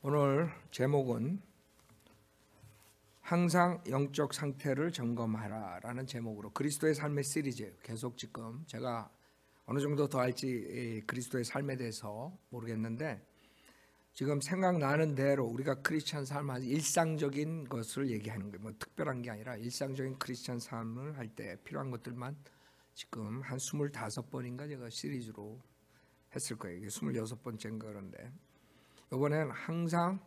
오늘 제목은 항상 영적 상태를 점검하라 라는 제목으로 그리스도의 삶의 시리즈예요. 계속 지금 제가 어느 정도 더 할지 그리스도의 삶에 대해서 모르겠는데 지금 생각나는 대로 우리가 크리스찬 삶 아주 일상적인 것을 얘기하는 거예요. 뭐 특별한 게 아니라 일상적인 크리스찬 삶을 할 때 필요한 것들만 지금 한 25번인가 제가 시리즈로 했을 거예요. 이게 26번째인가 그런데 이번엔 항상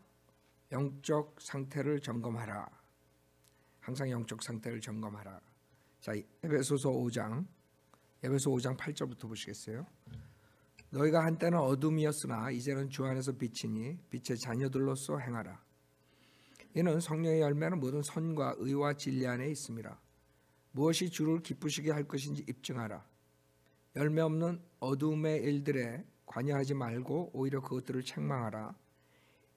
영적 상태를 점검하라. 항상 영적 상태를 점검하라. 자, 에베소서 5장 8절부터 보시겠어요? 너희가 한때는 어둠이었으나 이제는 주 안에서 빛이니 빛의 자녀들로서 행하라. 이는 성령의 열매는 모든 선과 의와 진리 안에 있음이라. 무엇이 주를 기쁘시게 할 것인지 입증하라. 열매 없는 어둠의 일들에 관여하지 말고 오히려 그것들을 책망하라.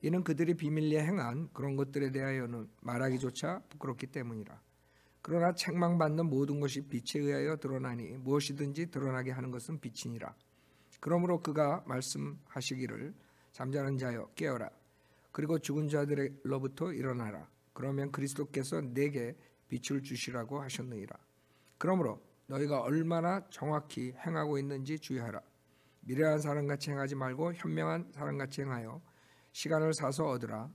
이는 그들이 비밀리에 행한 그런 것들에 대하여는 말하기조차 부끄럽기 때문이라. 그러나 책망받는 모든 것이 빛에 의하여 드러나니 무엇이든지 드러나게 하는 것은 빛이니라. 그러므로 그가 말씀하시기를 잠자는 자여 깨어라. 그리고 죽은 자들로부터 일어나라. 그러면 그리스도께서 내게 빛을 주시라고 하셨느니라. 그러므로 너희가 얼마나 정확히 행하고 있는지 주의하라. 미련한 사람같이 행하지 말고 현명한 사람같이 행하여 시간을 사서 얻으라.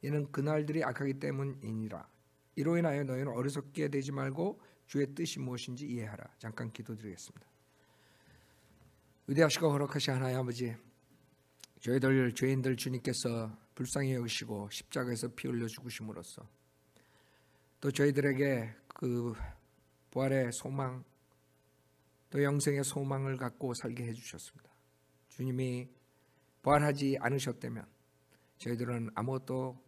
이는 그날들이 악하기 때문이니라. 이로 인하여 너희는 어리석게 되지 말고 주의 뜻이 무엇인지 이해하라. 잠깐 기도드리겠습니다. 위대하시고 거룩하신 하나님 아버지, 저희들 죄인들 주님께서 불쌍히 여기시고 십자가에서 피 흘려 죽으심으로써 또 저희들에게 그 부활의 소망 또 영생의 소망을 갖고 살게 해주셨습니다. 주님이 부활하지 않으셨다면 저희들은 아무것도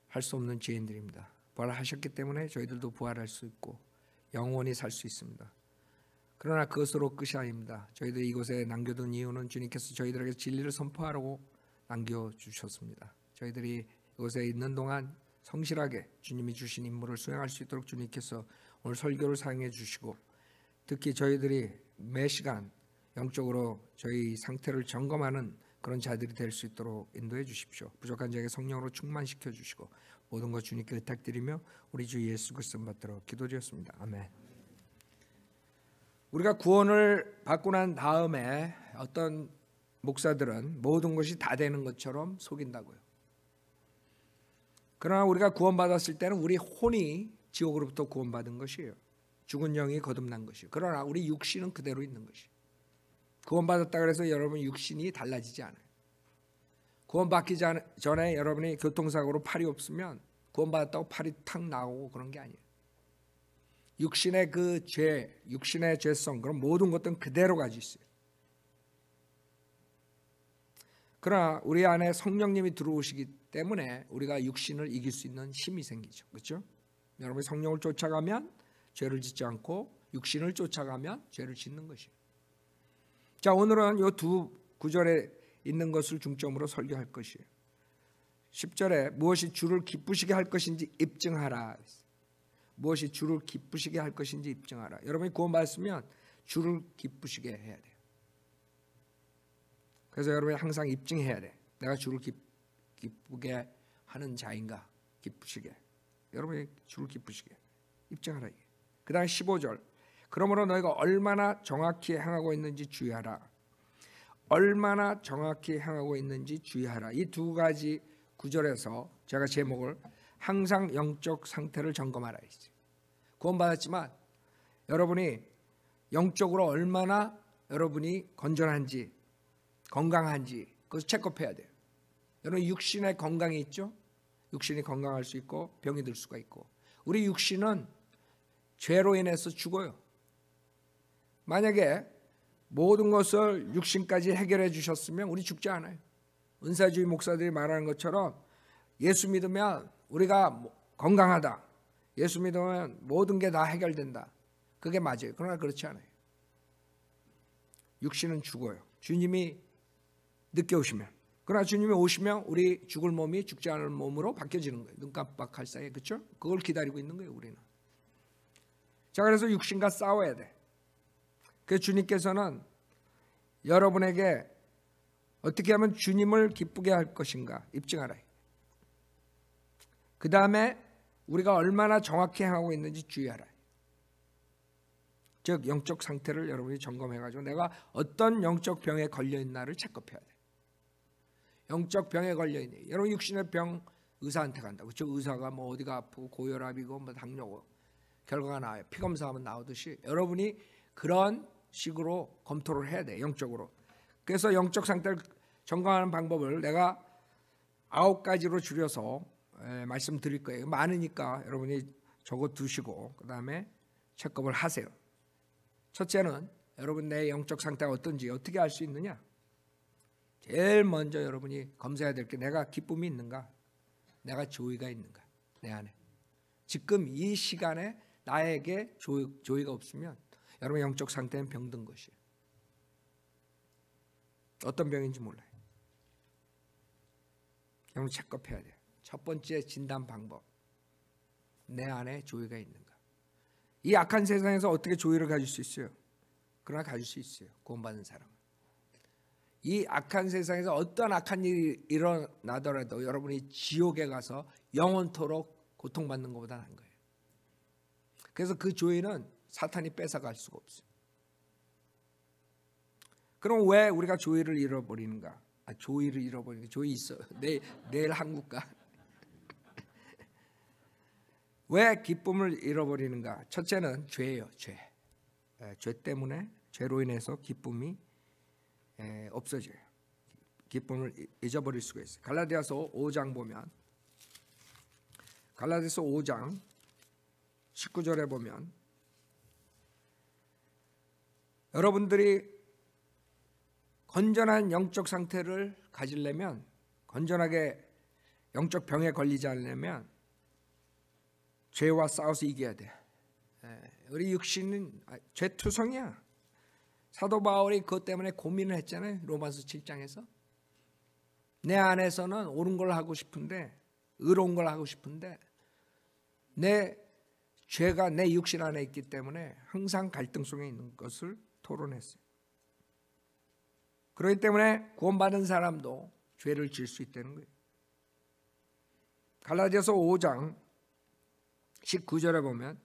할 수 없는 죄인들입니다. 부활하셨기 때문에 저희들도 부활할 수 있고 영원히 살 수 있습니다. 그러나 그것으로 끝이 아닙니다. 저희들이 이곳에 남겨둔 이유는 주님께서 저희들에게 진리를 선포하라고 남겨주셨습니다. 저희들이 이곳에 있는 동안 성실하게 주님이 주신 임무를 수행할 수 있도록 주님께서 오늘 설교를 사용해 주시고 특히 저희들이 매 시간 영적으로 저희 상태를 점검하는 그런 자들이 될 수 있도록 인도해 주십시오. 부족한 자에게 성령으로 충만시켜 주시고 모든 것 주님께 의탁드리며 우리 주 예수 그리스도 받들어 기도드렸습니다. 아멘. 우리가 구원을 받고 난 다음에 어떤 목사들은 모든 것이 다 되는 것처럼 속인다고요. 그러나 우리가 구원받았을 때는 우리 혼이 지옥으로부터 구원받은 것이에요. 죽은 영이 거듭난 것이에요. 그러나 우리 육신은 그대로 있는 것이에요. 구원받았다 그래서 여러분 육신이 달라지지 않아요. 구원받기 전에 여러분이 교통사고로 팔이 없으면 구원받았다고 팔이 탁 나오고 그런 게 아니에요. 육신의 그 죄, 육신의 죄성 그런 모든 것들은 그대로 가지고 있어요. 그러나 우리 안에 성령님이 들어오시기 때문에 우리가 육신을 이길 수 있는 힘이 생기죠. 그렇죠? 여러분이 성령을 쫓아가면 죄를 짓지 않고 육신을 쫓아가면 죄를 짓는 것이에요. 자, 오늘은 이 두 구절에 있는 것을 중점으로 설교할 것이에요. 10절에 무엇이 주를 기쁘시게 할 것인지 입증하라. 무엇이 주를 기쁘시게 할 것인지 입증하라. 여러분이 구원받았으면 주를 기쁘시게 해야 돼요. 그래서 여러분이 항상 입증해야 돼. 내가 주를 기쁘게 하는 자인가. 기쁘시게. 여러분이 주를 기쁘시게 입증하라. 그 다음에 15절. 그러므로 너희가 얼마나 정확히 행하고 있는지 주의하라. 얼마나 정확히 행하고 있는지 주의하라. 이 두 가지 구절에서 제가 제목을 항상 영적 상태를 점검하라 했어요. 구원받았지만 여러분이 영적으로 얼마나 여러분이 건전한지 건강한지 그것을 체크해야 돼요. 여러분 육신의 건강이 있죠. 육신이 건강할 수 있고 병이 들 수가 있고 우리 육신은 죄로 인해서 죽어요. 만약에 모든 것을 육신까지 해결해 주셨으면 우리 죽지 않아요. 은사주의 목사들이 말하는 것처럼 예수 믿으면 우리가 건강하다. 예수 믿으면 모든 게 다 해결된다. 그게 맞아요. 그러나 그렇지 않아요. 육신은 죽어요. 주님이 늦게 오시면. 그러나 주님이 오시면 우리 죽을 몸이 죽지 않을 몸으로 바뀌어지는 거예요. 눈 깜빡할 사이에. 그렇죠? 그걸 기다리고 있는 거예요. 우리는. 자, 그래서 육신과 싸워야 돼. 그래서 주님께서는 여러분에게 어떻게 하면 주님을 기쁘게 할 것인가 입증하라. 그 다음에 우리가 얼마나 정확히 행하고 있는지 주의하라. 즉 영적 상태를 여러분이 점검해가지고 내가 어떤 영적 병에 걸려있나를 체크해야 돼. 영적 병에 걸려있네. 여러분 육신의 병 의사한테 간다. 그렇죠? 의사가 뭐 어디가 아프고 고혈압이고 뭐 당뇨고 결과가 나와요. 피검사하면 나오듯이 여러분이 그런 식으로 검토를 해야 돼. 영적으로. 그래서 영적 상태를 점검하는 방법을 내가 9가지로 줄여서 말씀드릴 거예요. 많으니까 여러분이 적어 두시고 그 다음에 체크업을 하세요. 첫째는 여러분 내 영적 상태가 어떤지 어떻게 알 수 있느냐. 제일 먼저 여러분이 검사해야 될 게 내가 기쁨이 있는가, 내가 조의가 있는가 내 안에. 지금 이 시간에 나에게 조의가 없으면 여러분 영적 상태는 병든 것이에요. 어떤 병인지 몰라요. 여러분 체크해야 돼요. 첫 번째 진단 방법, 내 안에 조의가 있는가. 이 악한 세상에서 어떻게 조의를 가질 수 있어요? 그러나 가질 수 있어요. 구원받은 사람은. 이 악한 세상에서 어떤 악한 일이 일어나더라도 여러분이 지옥에 가서 영원토록 고통받는 것보다 나은 거예요. 그래서 그 조의는 사탄이 뺏어갈 수가 없어요. 그럼 왜 우리가 조의를 잃어버리는가? 조의를 잃어버리는 게 조의 있어. 내일 한국 가. 왜 기쁨을 잃어버리는가? 첫째는 죄예요. 죄 때문에 죄로 인해서 기쁨이 없어져요. 기쁨을 잊어버릴 수가 있어요. 갈라디아서 5장 보면 갈라디아서 5장 19절에 보면 여러분들이 건전한 영적 상태를 가지려면 건전하게 영적 병에 걸리지 않으려면 죄와 싸워서 이겨야 돼. 우리 육신은 죄투성이야. 사도 바울이 그것 때문에 고민을 했잖아요. 로마서 7장에서. 내 안에서는 옳은 걸 하고 싶은데 의로운 걸 하고 싶은데 내 죄가 내 육신 안에 있기 때문에 항상 갈등 속에 있는 것을 토론했어요. 그렇기 때문에 구원받은 사람도 죄를 지을 수 있다는 거예요. 갈라디아서 5장 19절에 보면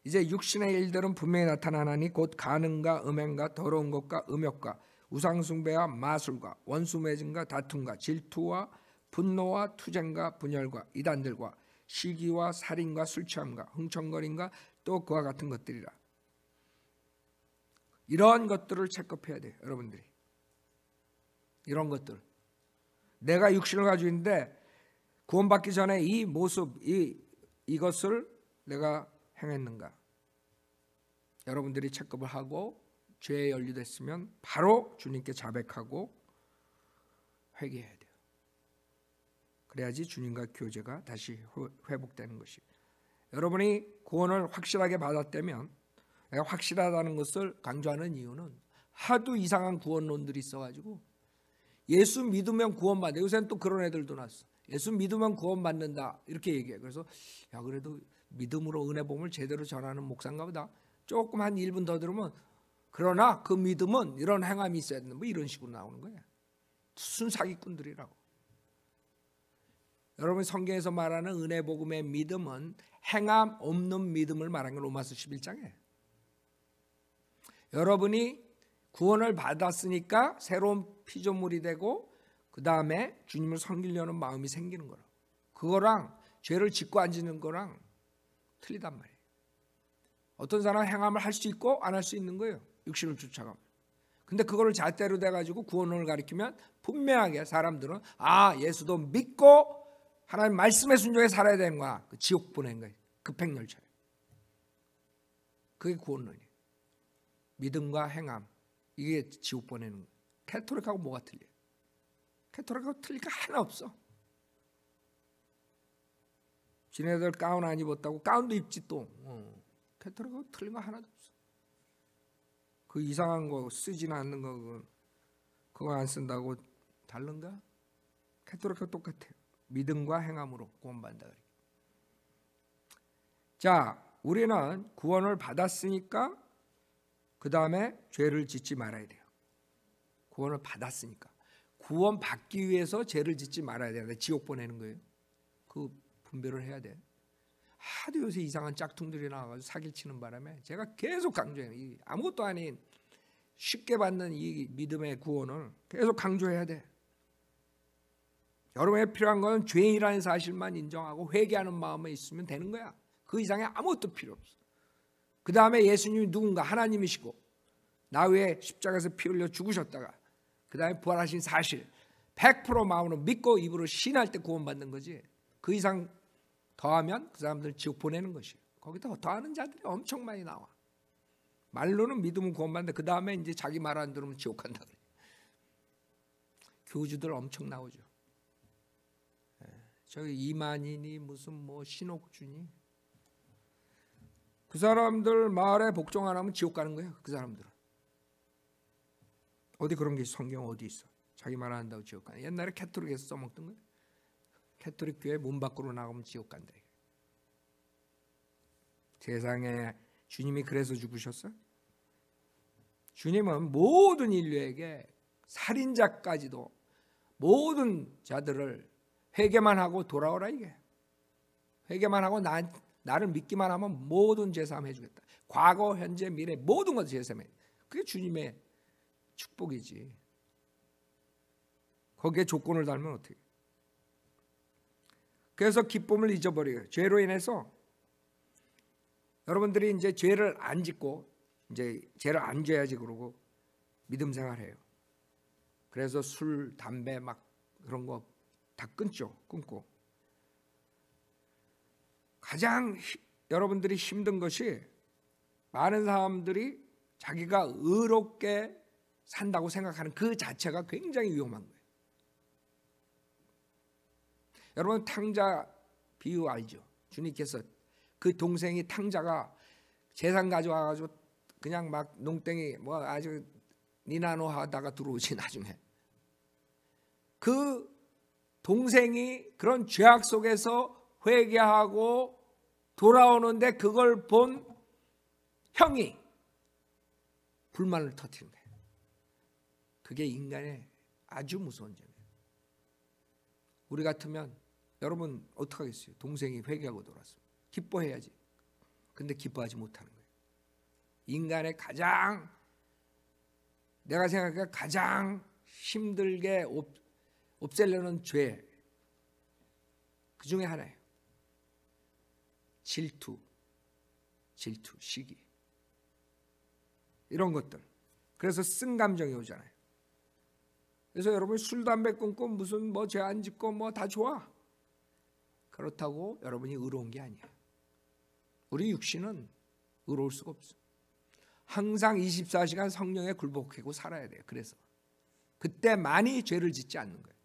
이제 육신의 일들은 분명히 나타나나니 곧 간음과 음행과 더러운 것과 음욕과 우상숭배와 마술과 원수매증과 다툼과 질투와 분노와 투쟁과 분열과 이단들과 시기와 살인과 술취함과 흥청거림과 또 그와 같은 것들이라. 이런 것들을 체크해야 돼요. 여러분들이. 이런 것들. 내가 육신을 가지고 있는데 구원받기 전에 이 모습, 이것을 내가 행했는가? 여러분들이 체크업을 하고 죄에 연루됐으면 바로 주님께 자백하고 회개해야 돼요. 그래야지 주님과 교제가 다시 회복되는 것이. 여러분이 구원을 확실하게 받았다면, 내가 확실하다는 것을 강조하는 이유는 하도 이상한 구원론들이 있어가지고 예수 믿으면 구원받는다. 요새는 또 그런 애들도 났어. 예수 믿으면 구원받는다 이렇게 얘기해. 그래서 야 그래도 믿음으로 은혜 복음을 제대로 전하는 목사인가 보다. 조금 한 1분 더 들으면 그러나 그 믿음은 이런 행함이 있어야 된다. 뭐 이런 식으로 나오는 거야. 순 사기꾼들이라고. 여러분 성경에서 말하는 은혜 복음의 믿음은 행함 없는 믿음을 말하는 게 로마서 11장에. 여러분이 구원을 받았으니까 새로운 피조물이 되고 그 다음에 주님을 섬기려는 마음이 생기는 거라. 그거랑 죄를 짓고 안 짓는 거랑 틀리단 말이에요. 어떤 사람은 행함을 할 수 있고 안 할 수 있는 거예요. 육신을 쫓아가면. 근데 그거를 잣대로 돼가지고 구원을 가리키면 분명하게 사람들은 예수도 믿고 하나님 말씀에 순종해 살아야 되는 거야. 그 지옥 보낸 거예요. 급행열차에. 그게 구원론이에요. 믿음과 행함. 이게 지옥 보내는 거예요. 캐토릭하고 뭐가 틀려요? 캐토릭하고 틀릴 게 하나 없어. 지네들 가운 안 입었다고 가운도 입지 또. 캐토릭하고 틀린 거 하나도 없어. 그 이상한 거 쓰지는 않는 거 그거 안 쓴다고 다른가? 캐토릭하고 똑같아요. 믿음과 행함으로 구원받는다. 자, 우리는 구원을 받았으니까 그 다음에 죄를 짓지 말아야 돼요. 구원을 받았으니까. 구원 받기 위해서 죄를 짓지 말아야 돼. 지옥 보내는 거예요. 그 분별을 해야 돼. 하도 요새 이상한 짝퉁들이 나와가지고 사기를 치는 바람에 제가 계속 강조해요. 이 아무것도 아닌 쉽게 받는 이 믿음의 구원을 계속 강조해야 돼. 여러분에 필요한 건 죄인이라는 사실만 인정하고 회개하는 마음에 있으면 되는 거야. 그 이상의 아무것도 필요 없어. 그 다음에 예수님이 누군가 하나님이시고 나 위해 십자가에서 피 흘려 죽으셨다가 그 다음에 부활하신 사실 100% 마음으로 믿고 입으로 신할 때 구원받는 거지. 그 이상 더하면 그 사람들 지옥 보내는 것이에요. 거기다 더하는 자들이 엄청 많이 나와. 말로는 믿으면 구원받는데 그 다음에 이제 자기 말 안 들으면 지옥 간다 그래. 교주들 엄청 나오죠. 저기 이만희니 무슨 뭐 신옥준이 그 사람들 말에 복종 안 하면 지옥 가는 거예요. 그 사람들은 어디 그런 게 성경 어디 있어? 자기 말 안 한다고 지옥 가는. 옛날에 캐토릭에서 써먹던 거예요. 캐토릭 교회 문 밖으로 나가면 지옥 간다. 세상에 주님이 그래서 죽으셨어요? 주님은 모든 인류에게 살인자까지도 모든 자들을 회개만 하고 돌아오라 이게. 회개만 하고 나를 믿기만 하면 모든 죄사함 해주겠다. 과거, 현재, 미래 모든 것을 죄사함해. 그게 주님의 축복이지. 거기에 조건을 달면 어떻게? 그래서 기쁨을 잊어버려요. 죄로 인해서 여러분들이 이제 죄를 안 짓고 이제 죄를 안 져야지 그러고 믿음 생활해요. 그래서 술, 담배 막 그런 거 다 끊고 가장 여러분들이 힘든 것이 많은 사람들이 자기가 의롭게 산다고 생각하는 그 자체가 굉장히 위험한 거예요. 여러분 탕자 비유 알죠? 주님께서 그 동생이 탕자가 재산 가져와가지고 그냥 막 농땡이 뭐 아주 니나노 하다가 들어오지 나중에 그 동생이 그런 죄악 속에서 회개하고 돌아오는데 그걸 본 형이 불만을 터뜨린 거예요. 그게 인간의 아주 무서운 점이에요. 우리 같으면 여러분 어떡하겠어요? 동생이 회개하고 돌아왔어요. 기뻐해야지. 근데 기뻐하지 못하는 거예요. 인간의 가장 내가 생각해 가장 힘들게 없애려는 죄 그 중에 하나예요. 질투, 시기 이런 것들. 그래서 쓴 감정이 오잖아요. 그래서 여러분 술, 담배 끊고 무슨 뭐 죄 안 짓고 뭐 다 좋아. 그렇다고 여러분이 의로운 게 아니에요. 우리 육신은 의로울 수가 없어. 항상 24시간 성령에 굴복하고 살아야 돼요. 그래서 그때만이 죄를 짓지 않는 거예요.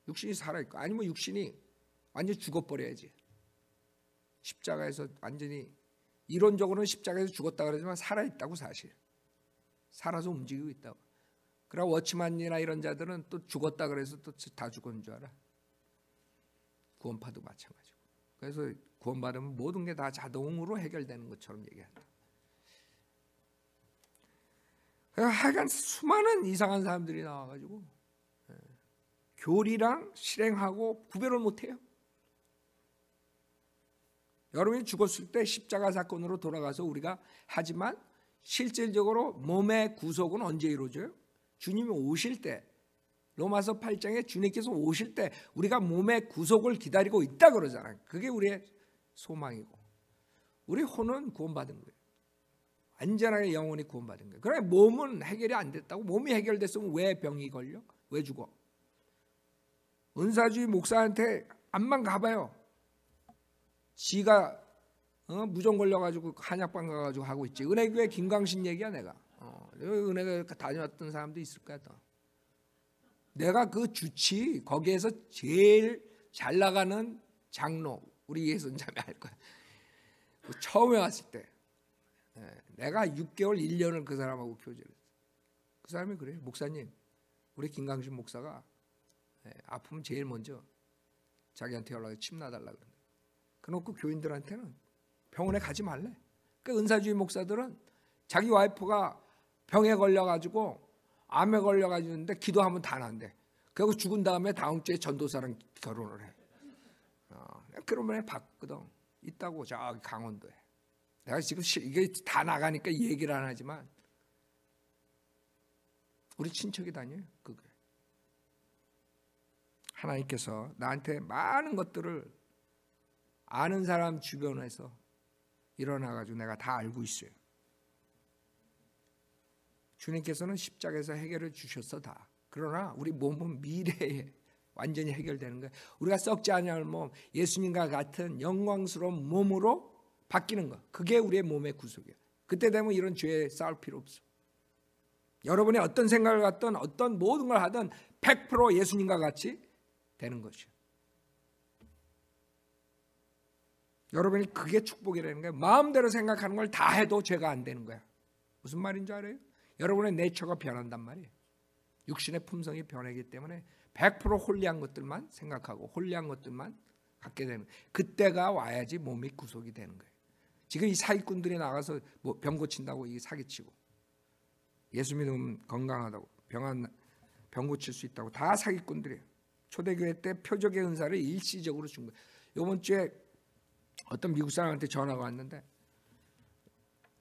육신이 살아있고 아니면 육신이 완전히 죽어버려야지. 십자가에서 완전히 이론적으로는 십자가에서 죽었다 그러지만 살아있다고 사실. 살아서 움직이고 있다고. 그러나 워치만이나 이런 자들은 또 죽었다 그래서 또 다 죽은 줄 알아. 구원파도 마찬가지고. 그래서 구원받으면 모든 게 다 자동으로 해결되는 것처럼 얘기한다. 하여간 수많은 이상한 사람들이 나와가지고 교리랑 실행하고 구별을 못해요. 여러분이 죽었을 때 십자가 사건으로 돌아가서 우리가 하지만 실질적으로 몸의 구속은 언제 이루어져요? 주님이 오실 때, 로마서 8장에 주님께서 오실 때 우리가 몸의 구속을 기다리고 있다 그러잖아요. 그게 우리의 소망이고 우리 혼은 구원받은 거예요. 완전하게 영원히 구원받은 거예요. 그러나 몸은 해결이 안 됐다고. 몸이 해결됐으면 왜 병이 걸려? 왜 죽어? 은사주의 목사한테 암만 가봐요. 지가 무좀 걸려가지고 한약방 가가지고 하고 있지. 은혜교회 김광신 얘기야 내가. 은혜교회 다녀왔던 사람도 있을 거야 또. 내가 그 주치 거기에서 제일 잘 나가는 장로 우리 예선자매 할 거야. 처음에 왔을 때 내가 6개월 1년을 그 사람하고 교제를 했어. 그 사람이 그래. 목사님 우리 김광신 목사가 아프면 제일 먼저 자기한테 연락해 침 놔달라 그래. 그놓고 교인들한테는 병원에 가지 말래. 그 은사주의 목사들은 자기 와이프가 병에 걸려가지고 암에 걸려가지고 있는데 기도하면 다 난대. 그리고 죽은 다음에 다음 주에 전도사랑 결혼을 해. 그러면 봤거든. 있다고 저기 강원도에. 내가 지금 이게 다 나가니까 이 얘기를 안 하지만 우리 친척이 다녀요. 그게. 하나님께서 나한테 많은 것들을 아는 사람 주변에서 일어나가지고 내가 다 알고 있어요. 주님께서는 십자가에서 해결해 주셨어 다. 그러나 우리 몸은 미래에 완전히 해결되는 거예요. 우리가 썩지 않을 몸, 예수님과 같은 영광스러운 몸으로 바뀌는 거. 그게 우리의 몸의 구속이에요. 그때 되면 이런 죄에 싸울 필요 없어. 여러분이 어떤 생각을 갖든 어떤 모든 걸 하든 100% 예수님과 같이 되는 것이에요. 여러분이 그게 축복이라는 거예요. 마음대로 생각하는 걸 다 해도 죄가 안 되는 거야. 무슨 말인 줄 알아요? 여러분의 내처가 변한단 말이에요. 육신의 품성이 변하기 때문에 100% 홀리한 것들만 생각하고 홀리한 것들만 갖게 되는 거예요. 그때가 와야지 몸이 구속이 되는 거예요. 지금 이 사기꾼들이 나가서 뭐 병 고친다고 이게 사기치고 예수 믿으면 건강하다고 병 고칠 수 있다고 다 사기꾼들이에요. 초대교회 때 표적의 은사를 일시적으로 준 거예요. 이번 주에 어떤 미국 사람한테 전화가 왔는데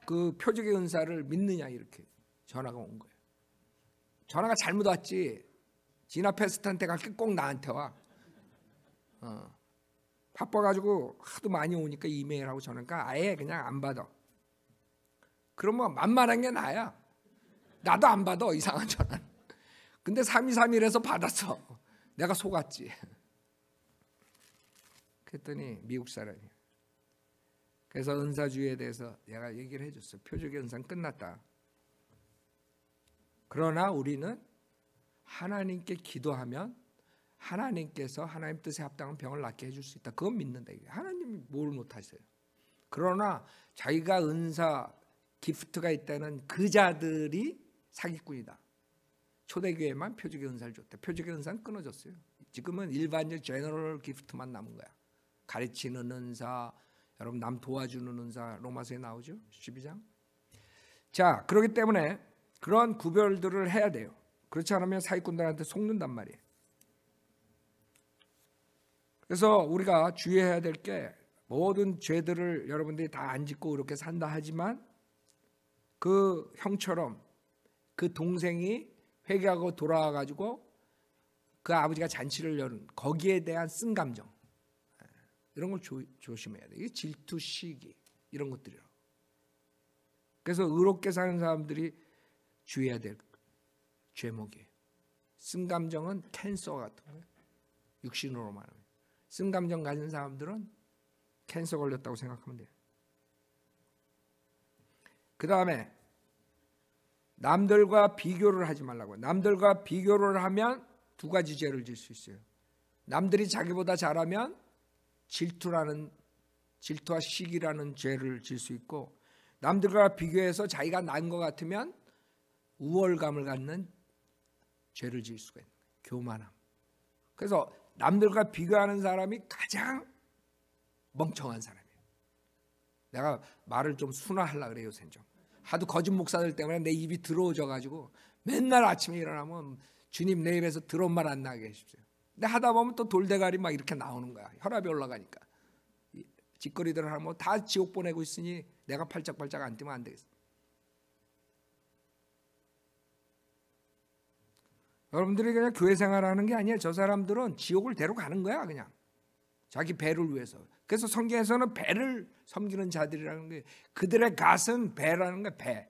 그 표적의 은사를 믿느냐 이렇게 전화가 온 거예요. 전화가 잘못 왔지. 진화 패스트한테 갈게 꼭 나한테 와. 바빠가지고 하도 많이 오니까 이메일하고 전화니까 아예 그냥 안 받아. 그러면 만만한 게 나야. 나도 안 받아 이상한 전화. 근데 3231에서 받았어. 내가 속았지. 그랬더니 미국 사람이. 그래서 은사주의에 대해서 내가 얘기를 해줬어. 표적의 은사는 끝났다. 그러나 우리는 하나님께 기도하면 하나님께서 하나님 뜻에 합당한 병을 낫게 해줄 수 있다. 그건 믿는다. 하나님이 뭘 못하세요. 그러나 자기가 은사 기프트가 있다는 그 자들이 사기꾼이다. 초대교회만 표적의 은사를 줬대. 표적의 은사는 끊어졌어요. 지금은 일반적 제너럴 기프트만 남은 거야. 가르치는 은사, 여러분 남 도와주는 은사 로마서에 나오죠. 12장. 자, 그렇기 때문에 그런 구별들을 해야 돼요. 그렇지 않으면 사기꾼들한테 속는단 말이에요. 그래서 우리가 주의해야 될 게 모든 죄들을 여러분들이 다 안 짓고 이렇게 산다 하지만 그 형처럼 그 동생이 회개하고 돌아와가지고 그 아버지가 잔치를 여는 거기에 대한 쓴 감정 이런 걸 조심해야 돼요. 이게 질투, 시기 이런 것들이요. 그래서 의롭게 사는 사람들이 주의해야 될 죄목이에요. 쓴 감정은 캔서 같은 거예요. 육신으로 말하면. 쓴 감정 가진 사람들은 캔서 걸렸다고 생각하면 돼요. 그 다음에 남들과 비교를 하지 말라고. 남들과 비교를 하면 두 가지 죄를 질 수 있어요. 남들이 자기보다 잘하면 질투와 시기라는 죄를 질 수 있고, 남들과 비교해서 자기가 나은 것 같으면 우월감을 갖는 죄를 지을 수가 있는 거예요. 교만함. 그래서 남들과 비교하는 사람이 가장 멍청한 사람이에요. 내가 말을 좀 순화하려고 그래요. 요새 좀. 하도 거짓 목사들 때문에 내 입이 더러워져가지고 맨날 아침에 일어나면 주님 내 입에서 더러운 말 안 나게 해주십시오. 근데 하다 보면 또 돌대가리 막 이렇게 나오는 거야. 혈압이 올라가니까. 짓거리들을 하면 다 지옥 보내고 있으니 내가 팔짝팔짝 안 뛰면 안 되겠어. 여러분들이 그냥 교회 생활하는 게 아니에요. 저 사람들은 지옥을 데려가는 거야 그냥. 자기 배를 위해서. 그래서 성경에서는 배를 섬기는 자들이라는 게, 그들의 갓은 배라는 거야. 배.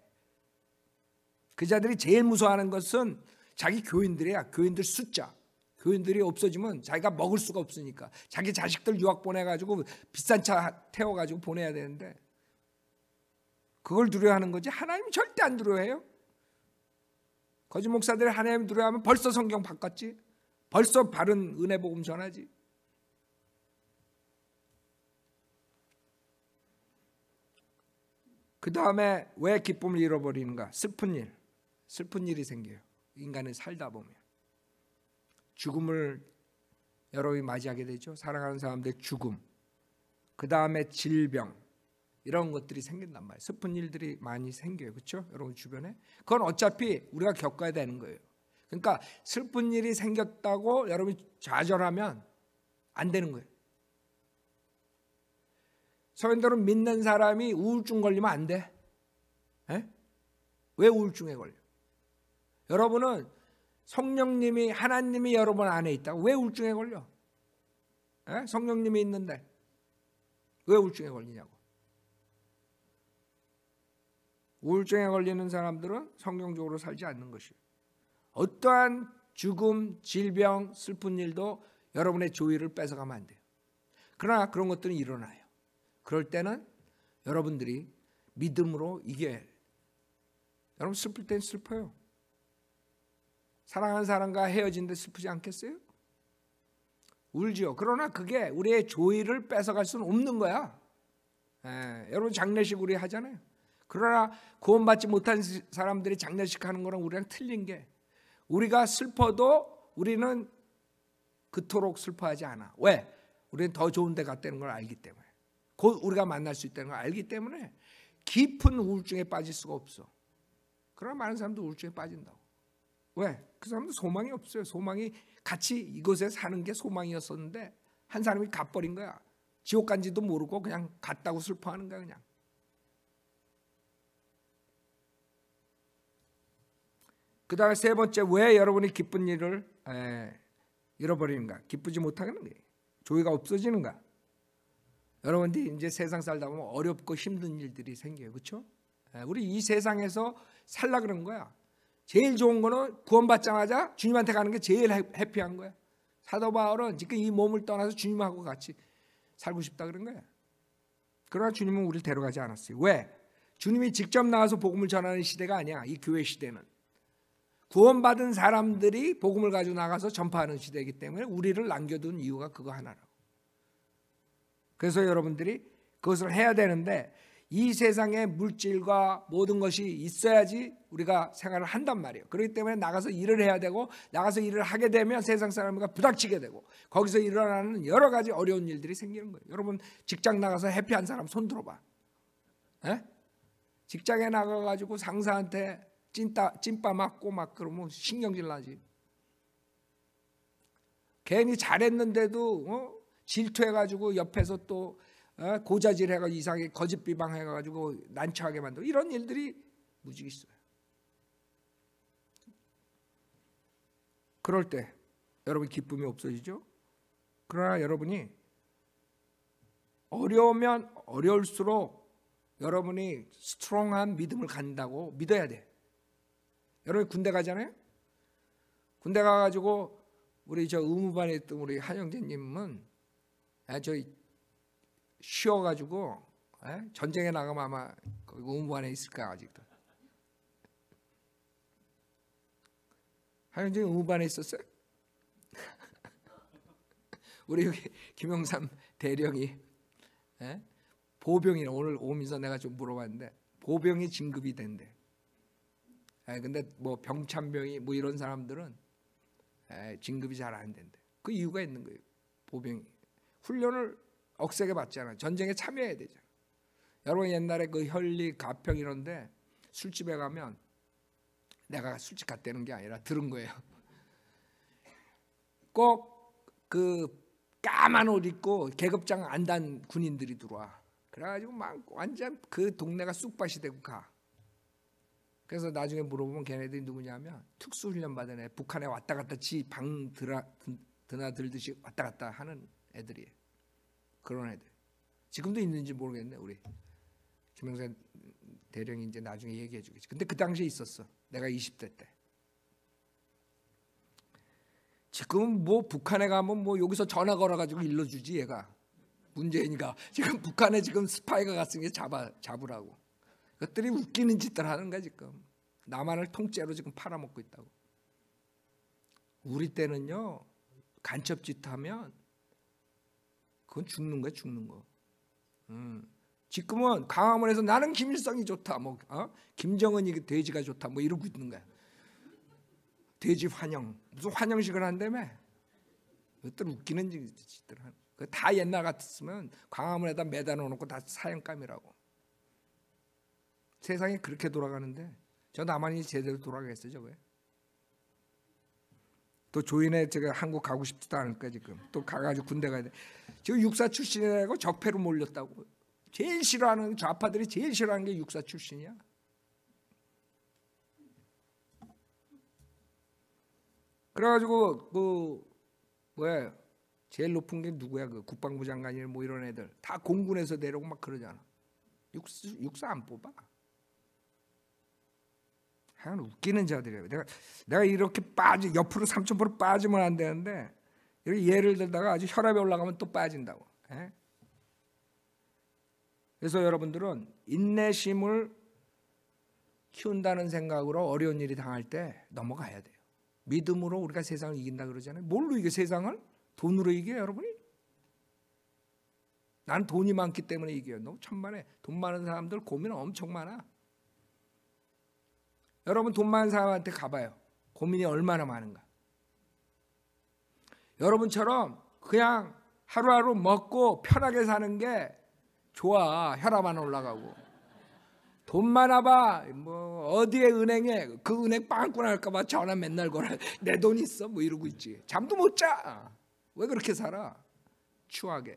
그 자들이 제일 무서워하는 것은 자기 교인들이야. 교인들 숫자. 교인들이 없어지면 자기가 먹을 수가 없으니까 자기 자식들 유학 보내가지고 비싼 차 태워가지고 보내야 되는데 그걸 두려워하는 거지 하나님 절대 안 두려워해요. 거짓 목사들이 하나님 두려워하면 벌써 성경 바꿨지. 벌써 바른 은혜 복음 전하지. 그 다음에 왜 기쁨을 잃어버리는가? 슬픈 일이 생겨요. 인간은 살다 보면 죽음을 여러분이 맞이하게 되죠. 사랑하는 사람들의 죽음, 그 다음에 질병, 이런 것들이 생긴단 말이에요. 슬픈 일들이 많이 생겨요. 그렇죠? 여러분 주변에. 그건 어차피 우리가 겪어야 되는 거예요. 그러니까 슬픈 일이 생겼다고 여러분이 좌절하면 안 되는 거예요. 성도로 믿는 사람이 우울증 걸리면 안 돼. 에? 왜 우울증에 걸려? 여러분은 성령님이 하나님이 여러분 안에 있다고 왜 우울증에 걸려? 에? 성령님이 있는데 왜 우울증에 걸리냐고. 우울증에 걸리는 사람들은 성경적으로 살지 않는 것이에요. 어떠한 죽음, 질병, 슬픈 일도 여러분의 조의를 뺏어가면 안 돼요. 그러나 그런 것들은 일어나요. 그럴 때는 여러분들이 믿음으로 이겨야 해요. 여러분 슬플 땐 슬퍼요. 사랑하는 사람과 헤어진데 슬프지 않겠어요? 울지요. 그러나 그게 우리의 조의를 뺏어갈 수는 없는 거야. 여러분 장례식 우리 하잖아요. 그러나 구원받지 못한 사람들이 장례식 하는 거랑 우리랑 틀린 게 우리가 슬퍼도 우리는 그토록 슬퍼하지 않아. 왜? 우리는 더 좋은 데 갔다는 걸 알기 때문에. 곧 우리가 만날 수 있다는 걸 알기 때문에 깊은 우울증에 빠질 수가 없어. 그러나 많은 사람도 우울증에 빠진다고. 왜? 그 사람도 소망이 없어요. 소망이 같이 이곳에 사는 게 소망이었었는데 한 사람이 가버린 거야. 지옥 간지도 모르고 그냥 갔다고 슬퍼하는 거야 그냥. 그 다음에 세 번째, 왜 여러분이 기쁜 일을 잃어버리는가? 기쁘지 못하는 거예요. 조의가 없어지는가? 여러분들이 이제 세상 살다 보면 어렵고 힘든 일들이 생겨요. 그렇죠? 우리 이 세상에서 살라 그런 거야. 제일 좋은 거는 구원받자마자 주님한테 가는 게 제일 해피한 거야. 사도 바울은 지금 이 몸을 떠나서 주님하고 같이 살고 싶다 그런 거야. 그러나 주님은 우리를 데려가지 않았어요. 왜? 주님이 직접 나와서 복음을 전하는 시대가 아니야. 이 교회 시대는. 구원받은 사람들이 복음을 가지고 나가서 전파하는 시대이기 때문에 우리를 남겨둔 이유가 그거 하나라고. 그래서 여러분들이 그것을 해야 되는데 이 세상에 물질과 모든 것이 있어야지 우리가 생활을 한단 말이에요. 그렇기 때문에 나가서 일을 해야 되고 나가서 일을 하게 되면 세상 사람과 부닥치게 되고 거기서 일어나는 여러 가지 어려운 일들이 생기는 거예요. 여러분 직장 나가서 해피한 사람 손 들어봐. 에? 직장에 나가가지고 상사한테 찐빠 맞고 막 그러면 신경질 나지. 괜히 잘했는데도 질투해가지고 옆에서 또 고자질 해가지고 이상하게 거짓 비방해가지고 난처하게 만들고 이런 일들이 무지 있어요. 그럴 때 여러분 기쁨이 없어지죠. 그러나 여러분이 어려우면 어려울수록 여러분이 스트롱한 믿음을 갖는다고 믿어야 돼. 여러분 군대 가잖아요. 군대 가가지고 우리 저 의무반에 있던 우리 한영재님은 저희 쉬어가지고 전쟁에 나가면 아마 의무반에 있을까 아직도. 한영재 의무반에 있었어요? 우리 여기 김영삼 대령이 보병이 오늘 오면서 내가 좀 물어봤는데 보병이 진급이 된대. 근데 뭐 병참병이 뭐 이런 사람들은 진급이 잘 안 된대. 그 이유가 있는 거예요. 보병이 훈련을 억세게 받잖아. 전쟁에 참여해야 되잖아. 여러분 옛날에 그 현리 가평 이런데 술집에 가면 내가 술집 갔다는 게 아니라 들은 거예요. 꼭 그 까만 옷 입고 계급장 안 단 군인들이 들어와. 그래가지고 막 완전 그 동네가 쑥밭이 되고 가. 그래서 나중에 물어보면 걔네들이 누구냐면 특수훈련 받은 애, 북한에 왔다 갔다 지 방 드나들듯이 왔다 갔다 하는 애들이에요. 그런 애들. 지금도 있는지 모르겠네. 우리 김영선 대령이 이제 나중에 얘기해 주겠지. 근데 그 당시에 있었어. 내가 20대 때. 지금 뭐 북한에 가면 뭐 여기서 전화 걸어가지고 일러주지 얘가. 문재인이가 지금 북한에 지금 스파이가 갔으니 잡으라고. 그것들이 웃기는 짓들 하는 거야 지금. 남한을 통째로 지금 팔아먹고 있다고. 우리 때는요 간첩짓 하면 그건 죽는 거야 죽는 거. 지금은 광화문에서 나는 김일성이 좋다 뭐 김정은이 돼지가 좋다 뭐 이러고 있는 거야. 돼지 환영 무슨 환영식을 한다며. 그것들 웃기는 짓들 하는. 다 옛날 같았으면 광화문에다 매다 놓고 다 사형감이라고. 세상이 그렇게 돌아가는데 저 나만이 제대로 돌아가겠어요 저거에. 또 조인에 제가 한국 가고 싶지도 않을 거야 지금. 또 가가지고 군대 가야 돼. 지금 육사 출신이라고 적폐로 몰렸다고. 제일 싫어하는 좌파들이 제일 싫어하는 게 육사 출신이야. 그래가지고 뭐야 제일 높은 게 누구야? 그 국방부 장관이 뭐 이런 애들 다 공군에서 내려오고 막 그러잖아. 육사 안 뽑아. 하여간 웃기는 자들이에요. 내가 이렇게 옆으로 3,000% 빠지면 안 되는데 이렇게 예를 들다가 아주 혈압이 올라가면 또 빠진다고. 에? 그래서 여러분들은 인내심을 키운다는 생각으로 어려운 일이 당할 때 넘어가야 돼요. 믿음으로 우리가 세상을 이긴다 그러잖아요. 뭘로 이겨 세상을? 돈으로 이겨요, 여러분이? 난 돈이 많기 때문에 이겨요. 너무 천만에. 돈 많은 사람들 고민 엄청 많아. 여러분 돈 많은 사람한테 가봐요. 고민이 얼마나 많은가. 여러분처럼 그냥 하루하루 먹고 편하게 사는 게 좋아. 혈압 안 올라가고. 돈 많아봐. 뭐 어디에 은행에 그 은행 빵꾸 날까봐 전화 맨날 걸어. 내 돈 있어. 뭐 이러고 있지. 잠도 못 자. 왜 그렇게 살아? 추하게.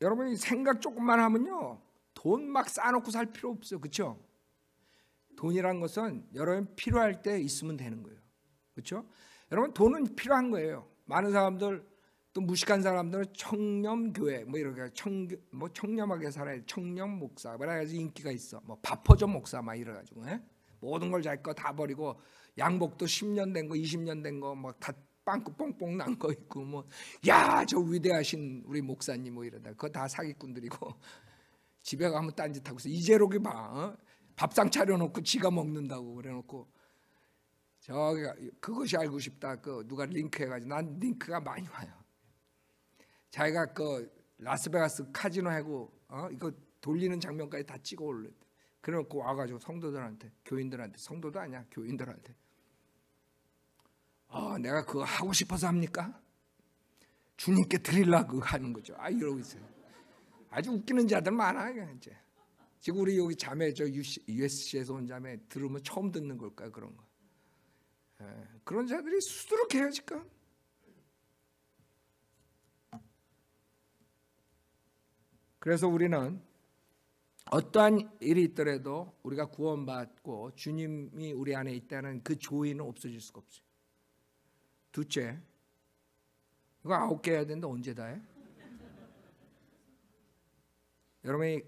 여러분이 생각 조금만 하면요. 돈 막 쌓아놓고 살 필요 없어요. 그렇죠? 돈이란 것은 여러분 필요할 때 있으면 되는 거예요. 그렇죠? 여러분 돈은 필요한 거예요. 많은 사람들 또 무식한 사람들은 청렴교회 뭐 이렇게 청렴하게 살아야 청렴 목사 그래가지고 인기가 있어. 뭐 바퍼져 목사 막 이래가지고 모든 걸 자기 거 다 버리고 양복도 10년 된 거 20년 된 거 막 다 빵꾸 뽕뽕 난 거 있고 뭐 야 저 위대하신 우리 목사님 뭐 이러다 그거 다 사기꾼들이고 집에 가면 딴짓하고서 이재록이 봐 밥상 차려놓고 지가 먹는다고 그래놓고 저기 그것이 알고 싶다 그 누가 링크해가지고 난 링크가 많이 와요. 자기가 그 라스베가스 카지노 하고 이거 돌리는 장면까지 다 찍어 올렸대. 그래놓고 와가지고 성도들한테 교인들한테 성도도 아니야 교인들한테 내가 그거 하고 싶어서 합니까? 주님께 드리려고 하는 거죠. 이러고 있어요. 아주 웃기는 자들 많아 이제. 지금 우리 여기 자매 저 USC에서 온 자매 들으면 처음 듣는 걸까요 그런 거? 그런 자들이 수두룩해요 지금. 그래서 우리는 어떠한 일이 있더라도 우리가 구원받고 주님이 우리 안에 있다는 그 조의는 없어질 수가 없어요. 둘째, 이거 9개 해야 되는데 언제 다 해? 여러분이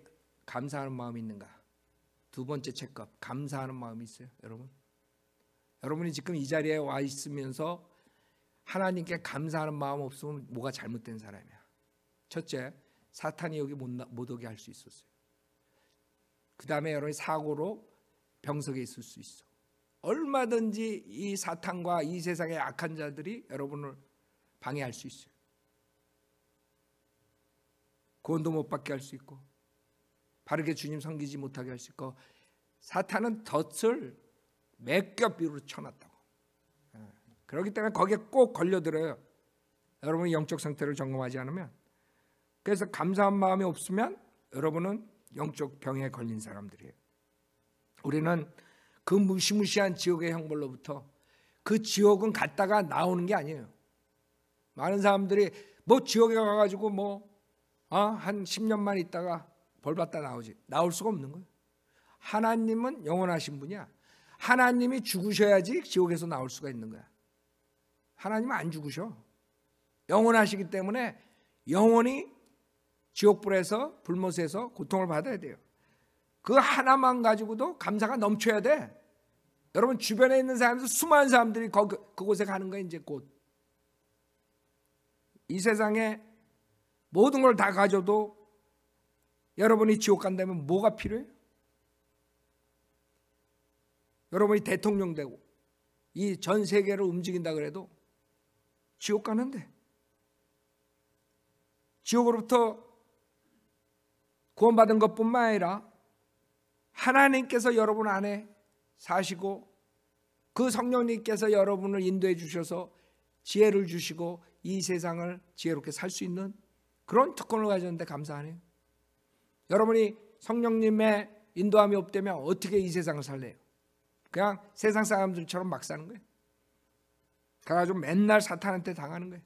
감사하는 마음이 있는가? 두 번째 체크업, 감사하는 마음이 있어요 여러분? 여러분이 지금 이 자리에 와 있으면서 하나님께 감사하는 마음 없으면 뭐가 잘못된 사람이야. 첫째, 사탄이 여기 못 오게 할 수 있었어요. 그 다음에 여러분이 사고로 병석에 있을 수 있어. 얼마든지 이 사탄과 이 세상의 악한 자들이 여러분을 방해할 수 있어요. 구원도 못 받게 할 수 있고 바르게 주님 섬기지 못하게 할 수 있고 사탄은 덫을 몇 겹으로 쳐놨다고. 그렇기 때문에 거기에 꼭 걸려들어요. 여러분이 영적 상태를 점검하지 않으면. 그래서 감사한 마음이 없으면 여러분은 영적 병에 걸린 사람들이에요. 우리는 그 무시무시한 지옥의 형벌로부터 그 지옥은 갔다가 나오는 게 아니에요. 많은 사람들이 뭐 지옥에 가가지고 한 10년만 있다가 벌 받다 나오지. 나올 수가 없는 거예요. 하나님은 영원하신 분이야. 하나님이 죽으셔야지 지옥에서 나올 수가 있는 거야. 하나님은 안 죽으셔. 영원하시기 때문에 영원히 지옥불에서 불못에서 고통을 받아야 돼요. 그 하나만 가지고도 감사가 넘쳐야 돼. 여러분 주변에 있는 사람들 수많은 사람들이 그곳에 가는 거예요. 이제 곧 이 세상에 모든 걸 다 가져도 여러분이 지옥 간다면 뭐가 필요해요? 여러분이 대통령 되고 이 전 세계를 움직인다 그래도 지옥 가는데 지옥으로부터 구원받은 것뿐만 아니라 하나님께서 여러분 안에 사시고 그 성령님께서 여러분을 인도해 주셔서 지혜를 주시고 이 세상을 지혜롭게 살 수 있는 그런 특권을 가졌는데 감사하네요. 여러분이 성령님의 인도함이 없다면 어떻게 이 세상을 살래요? 그냥 세상 사람들처럼 막 사는 거예요. 그래가지고 맨날 사탄한테 당하는 거예요.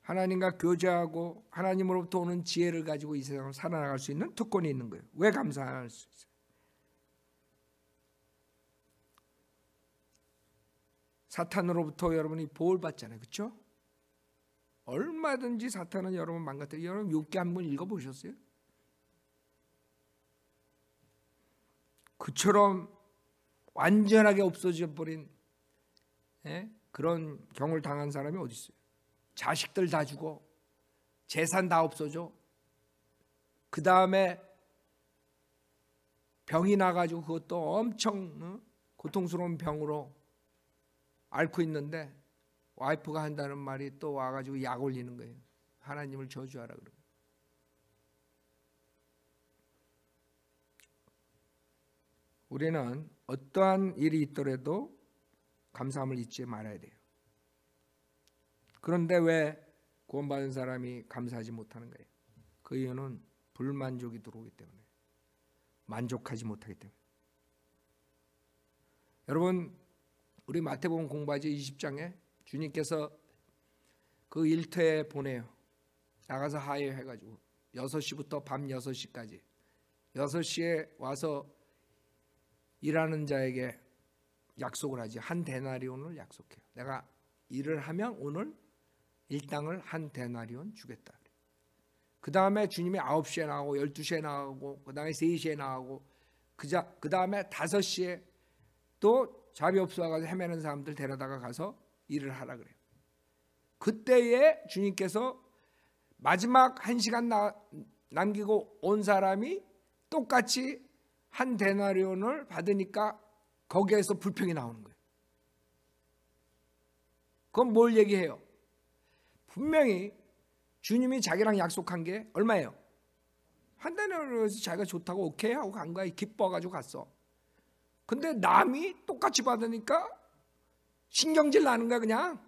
하나님과 교제하고 하나님으로부터 오는 지혜를 가지고 이 세상을 살아나갈 수 있는 특권이 있는 거예요. 왜 감사할 수 있어요? 사탄으로부터 여러분이 보호를 받잖아요. 그렇죠? 얼마든지 사탄은 여러분 망가뜨려. 여러분 욥기 한번 읽어보셨어요? 그처럼 완전하게 없어져 버린 그런 경우를 당한 사람이 어디 있어요? 자식들 다 죽어, 재산 다 없어져. 그 다음에 병이 나가지고 그것도 엄청 고통스러운 병으로 앓고 있는데 와이프가 한다는 말이 또 와가지고 약 올리는 거예요. 하나님을 저주하라 그러고. 우리는 어떠한 일이 있더라도 감사함을 잊지 말아야 돼요. 그런데 왜 구원받은 사람이 감사하지 못하는 거예요? 그 이유는 불만족이 들어오기 때문에, 만족하지 못하기 때문에. 여러분, 우리 마태복음 공부하지 20장에 주님께서 그 일터에 보내요. 나가서 하회해가지고 6시부터 밤 6시까지 6시에 와서 일하는 자에게 약속을 하지. 한 데나리온을 약속해요. 내가 일을 하면 오늘 일당을 한 데나리온 주겠다. 그 다음에 주님이 9시에 나가고 12시에 나가고 그 다음에 3시에 나가고 그 다음에 5시에 또 잡이 없어가지고 헤매는 사람들 데려다가 가서 일을 하라 그래요. 그때에 주님께서 마지막 1시간 남기고 온 사람이 똑같이 한 데나리온을 받으니까 거기에서 불평이 나오는 거예요. 그건 뭘 얘기해요? 분명히 주님이 자기랑 약속한 게 얼마예요? 한 데나리온에서 자기가 좋다고 오케이 하고 간 거야. 기뻐가지고 갔어. 근데 남이 똑같이 받으니까 신경질 나는 거야 그냥.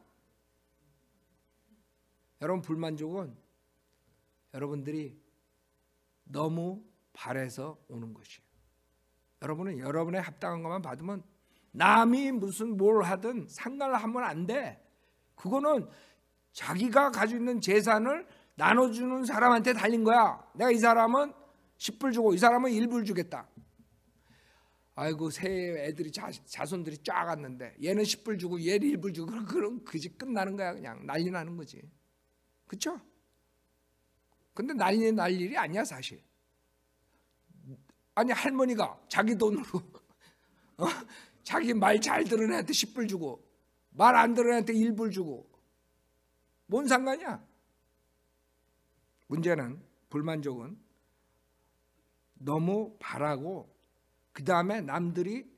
여러분, 불만족은 여러분들이 너무 바래서 오는 것이에요. 여러분은 여러분의 합당한 것만 받으면 남이 무슨 뭘 하든 상관을 하면 안 돼. 그거는 자기가 가지고 있는 재산을 나눠주는 사람한테 달린 거야. 내가 이 사람은 10불 주고 이 사람은 1불 주겠다. 아이고, 새 애들이 자손들이 쫙 왔는데 얘는 10불 주고 얘는 1불 주고 그럼 그지 끝나는 거야. 그냥 난리 나는 거지. 그렇죠? 근데 난리 날 일이 아니야 사실. 아니, 할머니가 자기 돈으로 자기 말 잘 들은 애한테 10불 주고 말 안 들은 애한테 1불 주고 뭔 상관이야? 문제는, 불만족은 너무 바라고 그 다음에 남들이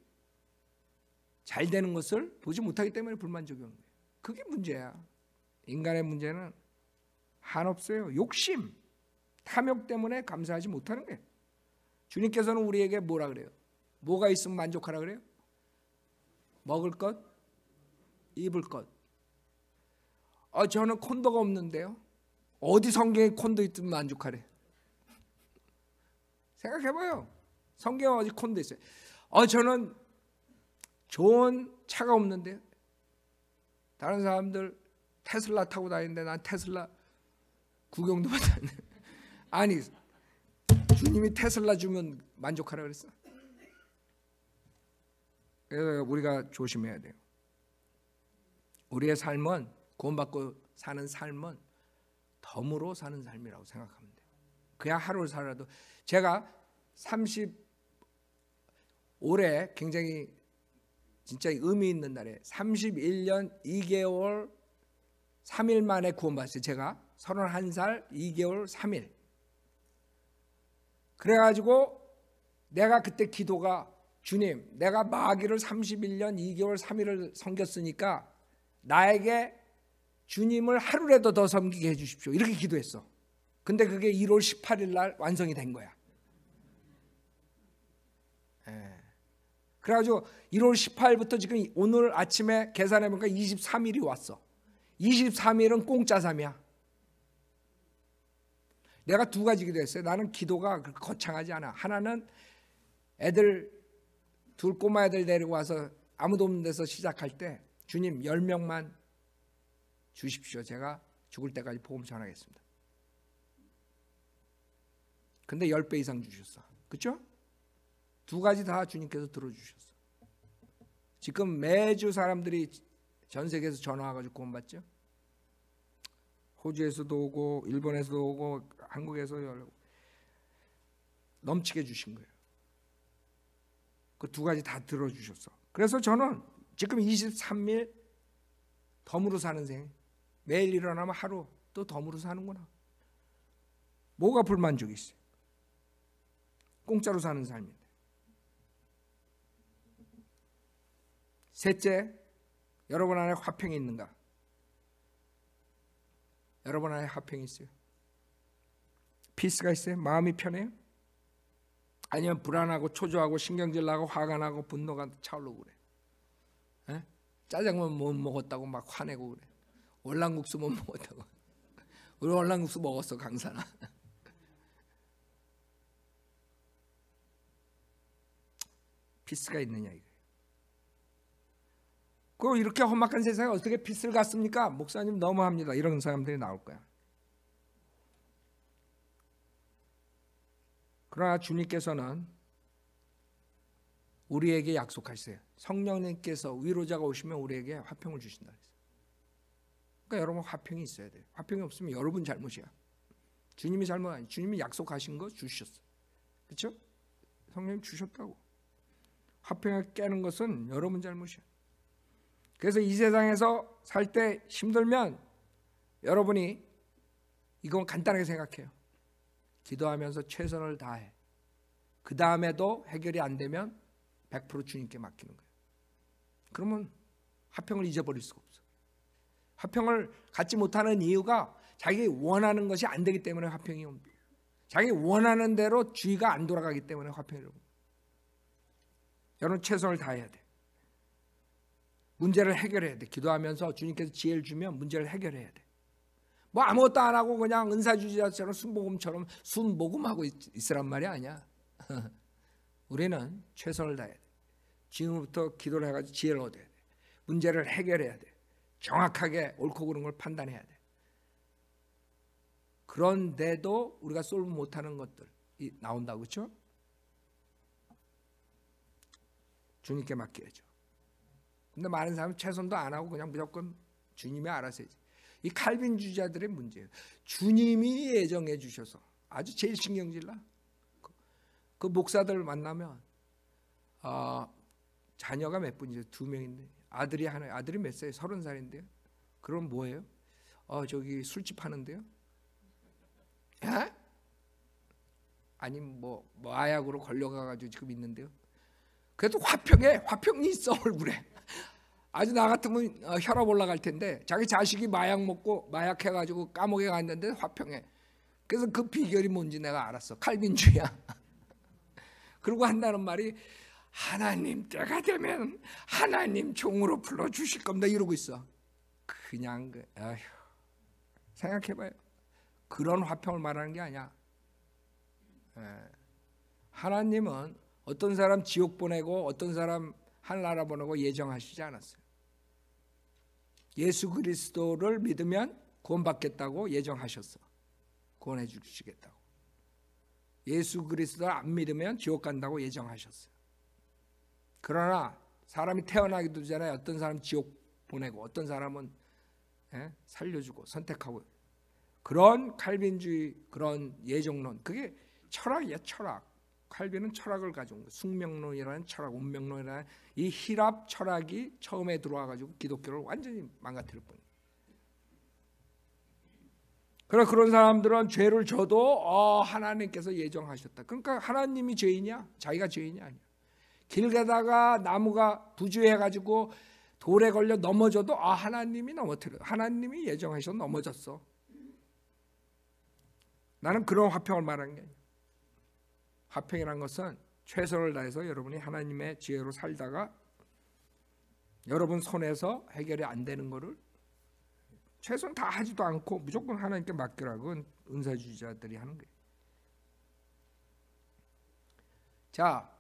잘 되는 것을 보지 못하기 때문에 불만족이 오는 거예요. 그게 문제야. 인간의 문제는 한없어요. 욕심, 탐욕 때문에 감사하지 못하는 거예요. 주님께서는 우리에게 뭐라 그래요? 뭐가 있으면 만족하라 그래요? 먹을 것, 입을 것. 저는 콘도가 없는데요. 어디 성경에 콘도 있으면 만족하래? 생각해봐요. 성경에 어디 콘도 있어요? 저는 좋은 차가 없는데요. 다른 사람들 테슬라 타고 다니는데 난 테슬라 구경도 못하는데. 아니, 주님이 테슬라 주면 만족하라 그랬어. 그래서 우리가 조심해야 돼요. 우리의 삶은, 구원받고 사는 삶은 덤으로 사는 삶이라고 생각하면 돼요. 그냥 하루를 살아도. 제가 올해 굉장히 진짜 의미 있는 날에 31년 2개월 3일 만에 구원받았어요. 제가 31살 2개월 3일. 그래가지고 내가 그때 기도가, 주님, 내가 마귀를 31년 2개월 3일을 섬겼으니까 나에게 주님을 하루라도 더 섬기게 해주십시오. 이렇게 기도했어. 근데 그게 1월 18일 날 완성이 된 거야. 그래가지고 1월 18일부터 지금 오늘 아침에 계산해보니까 23일이 왔어. 23일은 공짜 삶이야. 내가 두 가지 기도했어요. 나는 기도가 그렇게 거창하지 않아. 하나는 애들 둘 꼬마 애들 데리고 와서 아무도 없는 데서 시작할 때 주님 10명만 주십시오. 제가 죽을 때까지 복음 전하겠습니다. 근데 10배 이상 주셨어. 그렇죠? 두 가지 다 주님께서 들어주셨어. 지금 매주 사람들이 전 세계에서 전화 와가지고 구원 받죠. 호주에서도 오고 일본에서도 오고 한국에서 넘치게 주신 거예요. 그 두 가지 다 들어주셨어. 그래서 저는 지금 23일 덤으로 사는 생, 매일 일어나면 하루 또 덤으로 사는구나. 뭐가 불만족이 있어요? 공짜로 사는 삶인데. 셋째, 여러분 안에 화평이 있는가? 여러분 안에 화평이 있어요? 피스가 있어요? 마음이 편해요? 아니면 불안하고 초조하고 신경질 나고 화가 나고 분노가 차오르고 그래? 에? 짜장면 못 먹었다고 막 화내고 그래? 월남국수 못 먹었다고. 우리 월남국수 먹었어, 강산아. 피스가 있느냐 이거예요. 그 이렇게 험악한 세상에 어떻게 피스를 갖습니까? 목사님 너무합니다. 이런 사람들이 나올 거야. 그러나 주님께서는 우리에게 약속하세요. 성령님께서 위로자가 오시면 우리에게 화평을 주신다. 그러니까 여러분 화평이 있어야 돼요. 화평이 없으면 여러분 잘못이야. 주님이 잘못 아니에요. 주님이 약속하신 거 주셨어. 그렇죠? 성령님 주셨다고. 화평을 깨는 것은 여러분 잘못이야. 그래서 이 세상에서 살 때 힘들면 여러분이 이건 간단하게 생각해요. 기도하면서 최선을 다해. 그 다음에도 해결이 안 되면 100% 주님께 맡기는 거예요. 그러면 화평을 잊어버릴 수가 없어. 화평을 갖지 못하는 이유가 자기 원하는 것이 안 되기 때문에 화평이 옵니다. 자기 원하는 대로 주의가 안 돌아가기 때문에 화평이 옵니다. 여러분 최선을 다해야 돼. 문제를 해결해야 돼. 기도하면서 주님께서 지혜를 주면 문제를 해결해야 돼. 뭐 아무것도 안 하고 그냥 은사주의자처럼 순복음처럼 순복음하고 있으란 말이 아니야. 우리는 최선을 다해야 돼. 지금부터 기도를 해가지고 지혜를 얻어야 돼. 문제를 해결해야 돼. 정확하게 옳고 그른 걸 판단해야 돼. 그런데도 우리가 솔브 못하는 것들이 나온다고, 그렇죠? 주님께 맡겨야죠. 근데 많은 사람은 최선도 안 하고 그냥 무조건 주님이 알아서 해야지. 이 칼빈주의자들의 문제예요. 주님이 예정해 주셔서 아주 제일 신경질나. 그 목사들 만나면 자녀가 몇 분이죠? 2명인데 아들이 하나, 아들이 몇 살이에요? 30살인데요. 그럼 뭐예요? 저기 술집 하는데요. 에? 아니면 뭐 마약으로 걸려가가지고 지금 있는데요. 그래도 화평이 있어 얼굴에. 아주 나 같으면 혈압 올라갈 텐데 자기 자식이 마약 먹고 마약해가지고 감옥에 갔는데 화평해. 그래서 그 비결이 뭔지 내가 알았어. 칼빈주의야. 그리고 한다는 말이 하나님 때가 되면 하나님 종으로 불러주실 겁니다 이러고 있어. 그냥 아휴, 생각해봐요. 그런 화평을 말하는 게 아니야. 하나님은 어떤 사람 지옥 보내고 어떤 사람 하늘나라 보내고 예정하시지 않았어요. 예수 그리스도를 믿으면 구원받겠다고 예정하셨어. 구원해 주시겠다고. 예수 그리스도를 안 믿으면 지옥 간다고 예정하셨어요. 그러나 사람이 태어나기도 전에 어떤 사람 지옥 보내고 어떤 사람은 살려주고 선택하고, 그런 칼빈주의, 그런 예정론, 그게 철학이야. 철학. 칼빈은 철학을 가져온 거예요. 숙명론이라는 철학, 운명론이라는 이 힐합 철학이 처음에 들어와가지고 기독교를 완전히 망가뜨릴 뿐이에요. 그래서 그런 사람들은 죄를 져도 하나님께서 예정하셨다. 그러니까 하나님이 죄인이야? 자기가 죄인이 아니야. 길 가다가 나무가 부주해가지고 돌에 걸려 넘어져도 하나님이 넘어뜨려. 하나님이 예정하셔서 넘어졌어. 나는 그런 화평을 말하는 게 아니야. 화평이란 것은 최선을 다해서 여러분이 하나님의 지혜로 살다가 여러분 손에서 해결이 안 되는 거를 최선 다 하지도 않고 무조건 하나님께 맡기라고. 그건 은사주의자들이 하는 거예요. 자,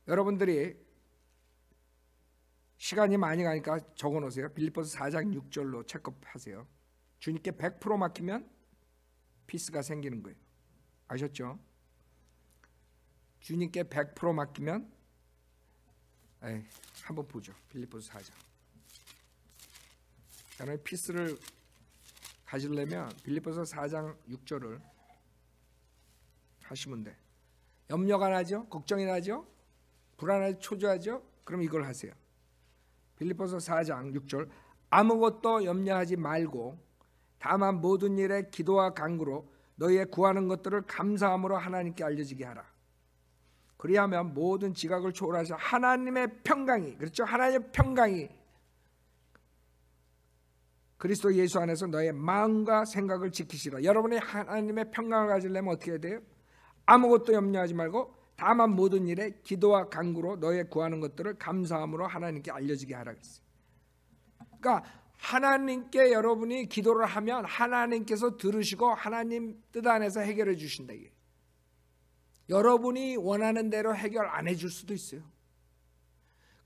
여러분들이 시간이 많이 가니까 적어놓으세요. 빌립보서 4장 6절로 체크하세요. 주님께 100% 맡기면 피스가 생기는 거예요. 아셨죠? 주님께 100% 맡기면 한번 보죠. 빌립보서 4장. 여러분 피스를 가지려면 빌립보서 4장 6절을 하시면 돼. 염려가 나죠? 걱정이 나죠? 불안하죠? 초조하죠? 그럼 이걸 하세요. 빌립보서 4장 6절 아무것도 염려하지 말고 다만 모든 일에 기도와 간구로 너희의 구하는 것들을 감사함으로 하나님께 알려지게 하라. 그리하면 모든 지각을 초월하셔 하나님의 평강이, 그렇죠? 하나님의 평강이 그리스도 예수 안에서 너의 마음과 생각을 지키시라. 여러분이 하나님의 평강을 가지려면 어떻게 해야 돼요? 아무것도 염려하지 말고 다만 모든 일에 기도와 간구로 너의 구하는 것들을 감사함으로 하나님께 알려지게 하라 그랬어요. 그러니까 하나님께 여러분이 기도를 하면 하나님께서 들으시고 하나님 뜻 안에서 해결해 주신다. 이게. 여러분이 원하는 대로 해결 안 해줄 수도 있어요.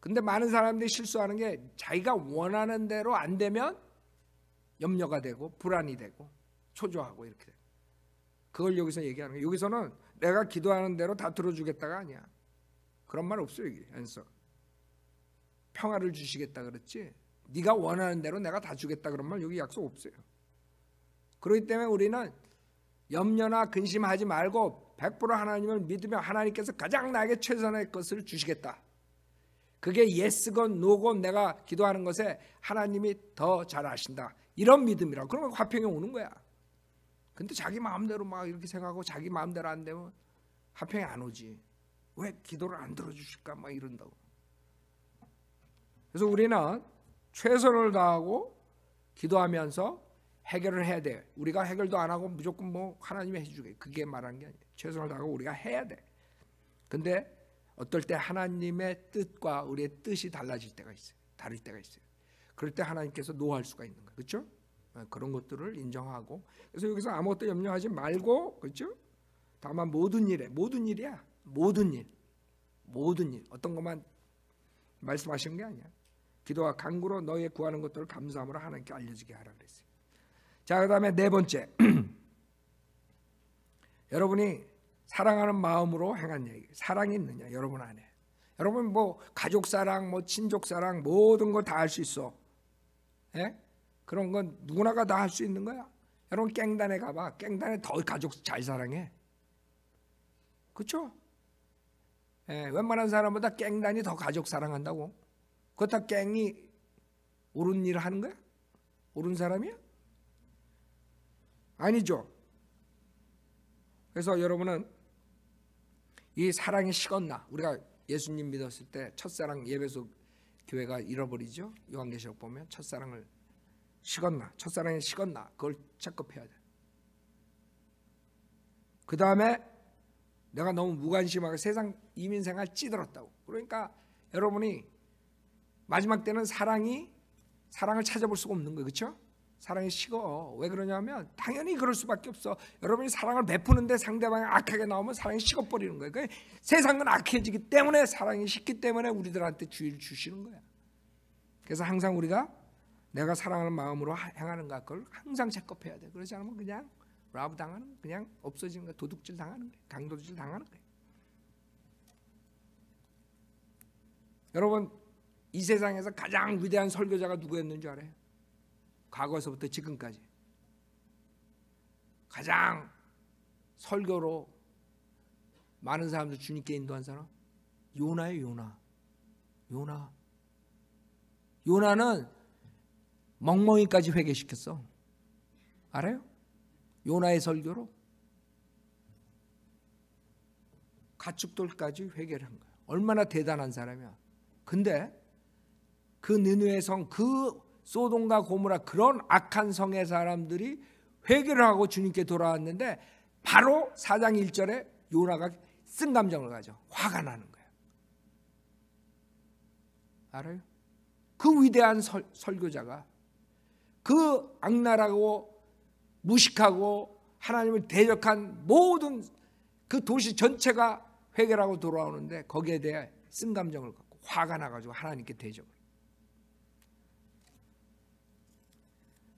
근데 많은 사람들이 실수하는 게 자기가 원하는 대로 안 되면 염려가 되고 불안이 되고 초조하고 이렇게 돼요. 그걸 여기서 얘기하는 거예요. 여기서는 내가 기도하는 대로 다 들어주겠다가 아니야. 그런 말 없어요. 여기. 그래서 평화를 주시겠다 그랬지 네가 원하는 대로 내가 다 주겠다 그런 말 여기 약속 없어요. 그렇기 때문에 우리는 염려나 근심하지 말고 100% 하나님을 믿으며 하나님께서 가장 나에게 최선의 것을 주시겠다. 그게 예스건 노건 내가 기도하는 것에 하나님이 더 잘 아신다. 이런 믿음이라고. 그러면 화평이 오는 거야. 근데 자기 마음대로 막 이렇게 생각하고 자기 마음대로 안 되면 화평이 안 오지. 왜 기도를 안 들어주실까 막 이런다고. 그래서 우리는 최선을 다하고 기도하면서 해결을 해야 돼. 우리가 해결도 안 하고 무조건 뭐 하나님이 해주게. 그게 말하는 게 아니에요. 최선을 다하고 우리가 해야 돼. 근데 어떨 때 하나님의 뜻과 우리의 뜻이 달라질 때가 있어요. 다를 때가 있어요. 그럴 때 하나님께서 노할 수가 있는 거예요. 그렇죠? 그런 것들을 인정하고. 그래서 여기서 아무것도 염려하지 말고, 그렇죠? 다만 모든 일에, 모든 일이야. 모든 일. 어떤 것만 말씀하시는 게 아니야. 기도와 간구로 너의 구하는 것들을 감사함으로 하나님께 알려지게 하라 그랬어요. 자, 그다음에 네 번째. 여러분이 사랑하는 마음으로 행한 얘기. 사랑이 있느냐 여러분 안에. 여러분 뭐 가족 사랑, 뭐 친족 사랑 모든 거 다 할 수 있어. 예? 그런 건 누구나가 다 할 수 있는 거야. 여러분 깽단에 가봐. 깽단에 더 가족 잘 사랑해. 그렇죠? 예, 웬만한 사람보다 깽단이 더 가족 사랑한다고. 그렇다 깽이 옳은 일을 하는 거야? 옳은 사람이야? 아니죠. 그래서 여러분은 이 사랑이 식었나? 우리가 예수님 믿었을 때 첫사랑 예배소 교회가 잃어버리죠. 요한계시록 보면 첫사랑을 식었나? 첫사랑이 식었나? 그걸 체크해야 돼. 그 다음에 내가 너무 무관심하게 세상 이민생활 찌들었다고. 그러니까 여러분이 마지막 때는 사랑을 찾아볼 수가 없는 거예요. 그렇죠? 사랑이 식어. 왜 그러냐면 당연히 그럴 수밖에 없어. 여러분이 사랑을 베푸는데 상대방이 악하게 나오면 사랑이 식어버리는 거예요. 그러니까 세상은 악해지기 때문에 사랑이 식기 때문에 우리들한테 주의를 주시는 거야. 그래서 항상 우리가 내가 사랑하는 마음으로 행하는가 그걸 항상 체크해야 돼. 그러지 않으면 그냥 라브 당하는, 그냥 없어지는 거야. 도둑질 당하는 거야. 강도질 당하는 거야. 여러분 이 세상에서 가장 위대한 설교자가 누구였는 줄 알아요? 과거에서부터 지금까지 가장 설교로 많은 사람들 주님께 인도한 사람 요나예요. 요나는 멍멍이까지 회개시켰어. 알아요? 요나의 설교로 가축들까지 회개를 한 거야. 얼마나 대단한 사람이야. 근데 그 느느웨 성, 그 소돔과 고모라 그런 악한 성의 사람들이 회개를 하고 주님께 돌아왔는데 바로 4장 1절에 요나가 쓴 감정을 가져. 화가 나는 거예요. 알아요? 그 위대한 설교자가 그 악랄하고 무식하고 하나님을 대적한 모든 그 도시 전체가 회개를 하고 돌아오는데 거기에 대해 쓴 감정을 갖고 화가 나가지고 하나님께 대적을.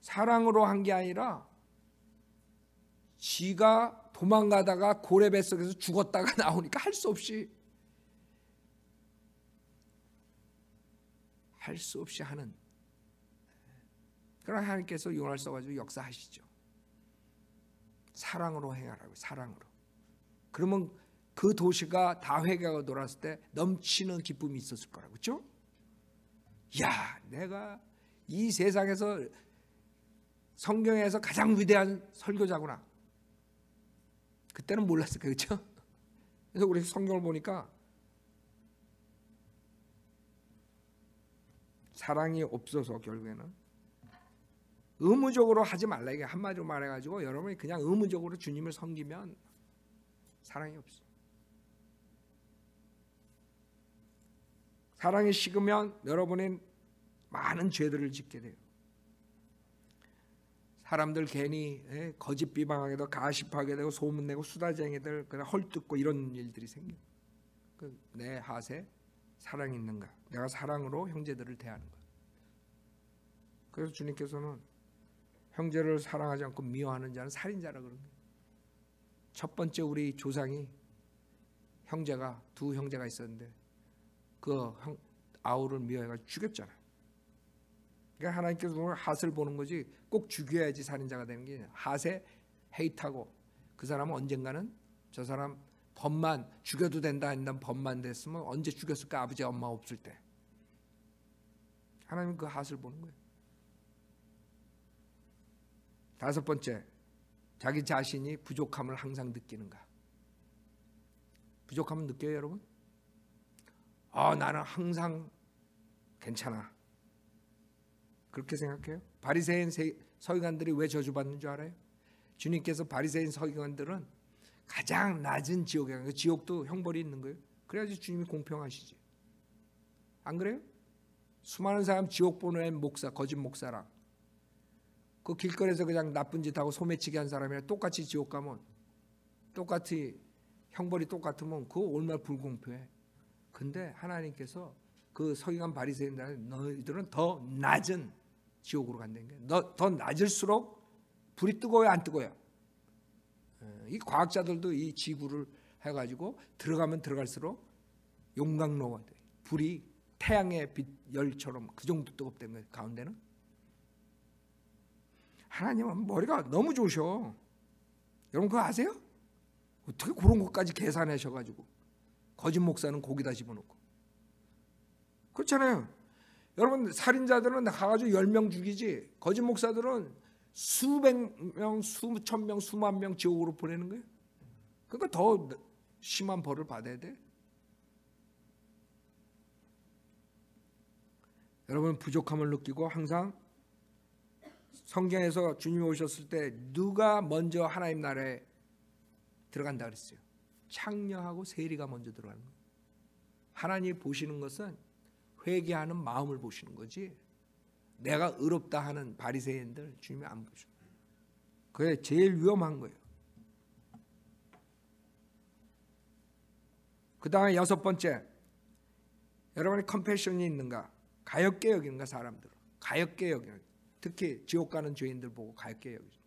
사랑으로 한 게 아니라 지가 도망가다가 고래 뱃속에서 죽었다가 나오니까 할 수 없이 하는. 그러나 하나님께서 용을 써가지고 역사하시죠. 사랑으로 행하라고. 사랑으로. 그러면 그 도시가 다 회개하고 돌아왔을 때 넘치는 기쁨이 있었을 거라고. 그렇죠? 야, 내가 이 세상에서 성경에서 가장 위대한 설교자구나. 그때는 몰랐을 거예요. 그렇죠? 그래서 우리 성경을 보니까 사랑이 없어서 결국에는 의무적으로 하지 말라. 이게 한마디로 말해가지고 여러분이 그냥 의무적으로 주님을 섬기면 사랑이 없어. 사랑이 식으면 여러분은 많은 죄들을 짓게 돼요. 사람들 괜히 거짓 비방하게 되고 가십하게 되고 소문내고 수다쟁이들 그냥 헐뜯고 이런 일들이 생겨요. 내 하세 사랑이 있는가? 내가 사랑으로 형제들을 대하는가? 그래서 주님께서는 형제를 사랑하지 않고 미워하는 자는 살인자라 그런 거예요. 첫 번째 우리 조상이 두 형제가 있었는데 그 아우를 미워해가지고 죽였잖아요. 그러니까 하나님께서 핫을 보는 거지 꼭 죽여야지 살인자가 되는 게 아니라 핫에 헤이트하고 그 사람은 언젠가는 저 사람 법만 죽여도 된다 한다는 법만 됐으면 언제 죽였을까? 아버지 엄마 없을 때. 하나님은 그 핫을 보는 거예요. 다섯 번째, 자기 자신이 부족함을 항상 느끼는가? 부족함을 느껴요, 여러분? 나는 항상 괜찮아. 그렇게 생각해요? 바리새인 서기관들이 왜 저주받는 줄 알아요? 주님께서 바리새인 서기관들은 가장 낮은 지옥에 가는 거예요. 지옥도 형벌이 있는 거예요. 그래야지 주님이 공평하시지. 안 그래요? 수많은 사람 지옥 보낸 목사, 거짓 목사랑 그 길거리에서 그냥 나쁜 짓 하고 소매치기 한 사람이랑 똑같이 지옥 가면 똑같이 형벌이 똑같으면 그거 얼마나 불공평해. 근데 하나님께서 그 서기관 바리새인들은 너희들은 더 낮은 지옥으로 간다는 거예요. 더 낮을수록 불이 뜨거워요, 안 뜨거워요? 이 과학자들도 이 지구를 해가지고 들어가면 들어갈수록 용광로가 돼. 불이 태양의 빛 열처럼 그 정도 뜨겁다는 거예요. 가운데는 하나님은 머리가 너무 좋으셔. 여러분 그거 아세요? 어떻게 그런 것까지 계산하셔가지고 거짓 목사는 거기다 집어넣고 그렇잖아요. 여러분 살인자들은 가가지고 10명 죽이지 거짓 목사들은 수백 명, 수천 명, 수만 명 지옥으로 보내는 거예요. 그러니까 더 심한 벌을 받아야 돼. 여러분 부족함을 느끼고 항상 성경에서 주님이 오셨을 때 누가 먼저 하나님 나라에 들어간다 그랬어요? 창녀하고 세리가 먼저 들어가는 거예요. 하나님이 보시는 것은 회개하는 마음을 보시는 거지 내가 의롭다 하는 바리새인들 주님이 안 보셔. 그게 제일 위험한 거예요. 그 다음에 여섯 번째, 여러분이 컴패션이 있는가? 가엾게 여기는가? 사람들을 가엾게 여기는, 특히 지옥 가는 죄인들 보고 가엾게 여기죠.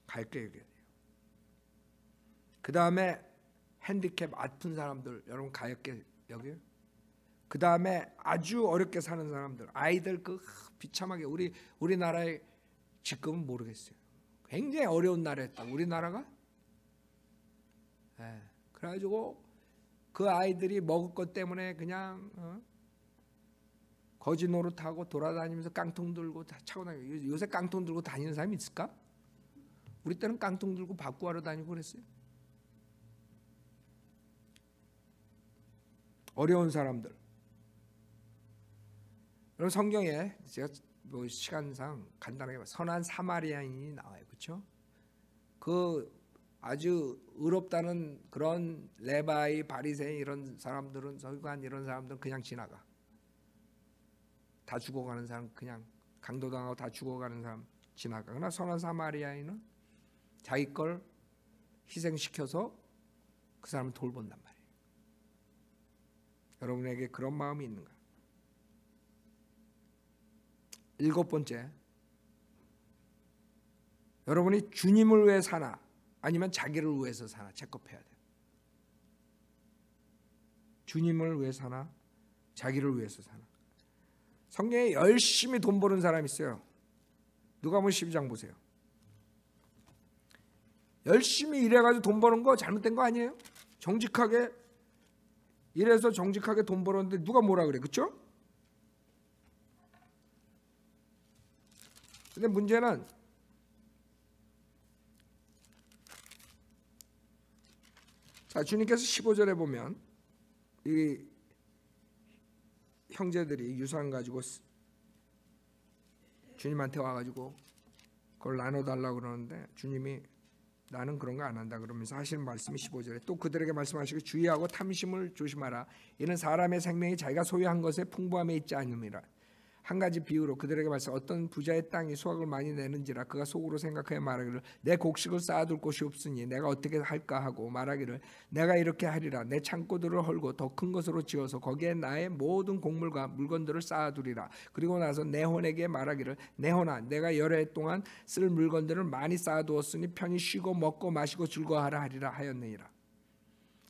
가엾게 여겨야 돼요. 그 다음에 핸디캡 아픈 사람들 여러분 가엾게 여겨요. 그 다음에 아주 어렵게 사는 사람들, 아이들 그 비참하게 우리나라의 지금은 모르겠어요. 굉장히 어려운 나라였다. 우리나라가. 그래가지고 그 아이들이 먹을 것 때문에 그냥 거지 노릇하고 돌아다니면서 깡통 들고 다 차고 다니고. 요새 깡통 들고 다니는 사람이 있을까? 우리 때는 깡통 들고 밥 구하러 다니고 그랬어요. 어려운 사람들. 여러분 성경에 제가 뭐 시간상 간단하게 선한 사마리아인이 나와요, 그렇죠? 그 아주 의롭다는 그런 레바이, 바리새인 이런 사람들은 서기관 이런 사람들은 그냥 지나가. 다 죽어가는 사람 그냥 강도당하고 다 죽어가는 사람 지나가. 그러나 선한 사마리아인은 자기 걸 희생시켜서 그 사람을 돌본단 말이에요. 여러분에게 그런 마음이 있는가? 7번째, 여러분이 주님을 위해 사나 아니면 자기를 위해서 사나 체크해야 돼요. 주님을 위해 사나 자기를 위해서 사나. 성경에 열심히 돈 버는 사람이 있어요. 누가복음 12장 보세요. 열심히 일해가지고 돈 버는 거 잘못된 거 아니에요? 정직하게 일해서 정직하게 돈 벌었는데 누가 뭐라 그래, 그렇죠? 근데 문제는 자, 주님께서 15절에 보면 이 형제들이 유산 가지고 주님한테 와가지고 그걸 나눠달라고 그러는데 주님이 나는 그런 거 안 한다 그러면서 하시는 말씀이 15절에 또 그들에게 말씀하시고 주의하고 탐심을 조심하라. 이는 사람의 생명이 자기가 소유한 것에 풍부함에 있지 않음이라. 한 가지 비유로 그들에게 말씀 어떤 부자의 땅이 수확을 많이 내는지라 그가 속으로 생각하여 말하기를 내 곡식을 쌓아둘 곳이 없으니 내가 어떻게 할까 하고 말하기를 내가 이렇게 하리라. 내 창고들을 헐고 더 큰 것으로 지어서 거기에 나의 모든 곡물과 물건들을 쌓아두리라. 그리고 나서 내 혼에게 말하기를 내 혼아 내가 여러 해 동안 쓸 물건들을 많이 쌓아두었으니 편히 쉬고 먹고 마시고 즐거워하라 하리라 하였느니라.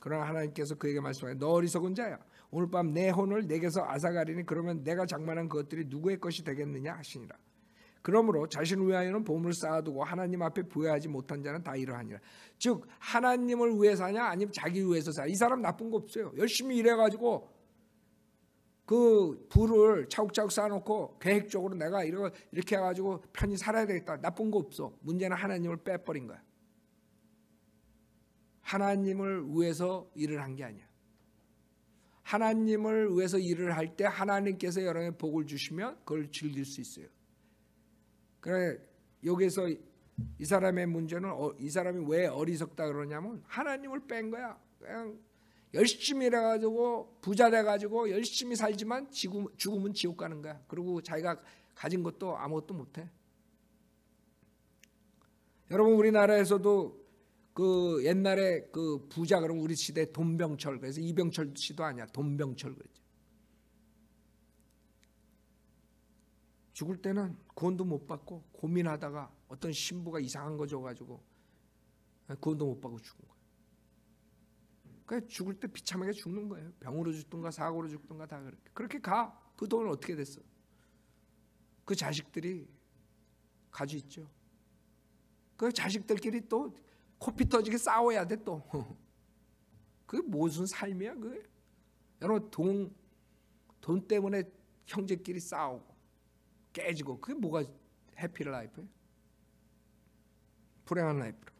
그러나 하나님께서 그에게 말씀하여 너 어리석은 자야 오늘 밤 내 혼을 내게서 앗아가리니 그러면 내가 장만한 그것들이 누구의 것이 되겠느냐 하시니라. 그러므로 자신을 위하여는 보물을 쌓아두고 하나님 앞에 부여하지 못한 자는 다 이러하니라. 즉 하나님을 위해 사냐 아니면 자기 위해서 사냐. 이 사람 나쁜 거 없어요. 열심히 일해가지고 그 부를 차곡차곡 쌓아놓고 계획적으로 내가 이렇게 해가지고 편히 살아야 되겠다. 나쁜 거 없어. 문제는 하나님을 빼버린 거야. 하나님을 위해서 일을 한 게 아니야. 하나님을 위해서 일을 할 때 하나님께서 여러분의 복을 주시면 그걸 즐길 수 있어요. 그래 여기서 이 사람의 문제는 이 사람이 왜 어리석다 그러냐면 하나님을 뺀 거야. 그냥 열심히 일해가지고 부자 돼가지고 열심히 살지만 죽으면 지옥 가는 거야. 그리고 자기가 가진 것도 아무것도 못해. 여러분 우리나라에서도 그 옛날에 그 부자 그러면 우리 시대 돈병철 그래서 이병철 씨도 아니야 돈병철 그랬죠. 죽을 때는 구원도 못 받고 고민하다가 어떤 신부가 이상한 거 줘가지고 구원도 못 받고 죽은 거예요. 그러니까 죽을 때 비참하게 죽는 거예요. 병으로 죽든가 사고로 죽든가 다 그렇게 가. 그 돈은 어떻게 됐어? 그 자식들이 가지고 있죠. 그 자식들끼리 또 코피 터지게 싸워야 돼 또. 그게 무슨 삶이야 그게? 여러분 돈 때문에 형제끼리 싸우고 깨지고 그게 뭐가 해피 라이프예요? 불행한 라이프로.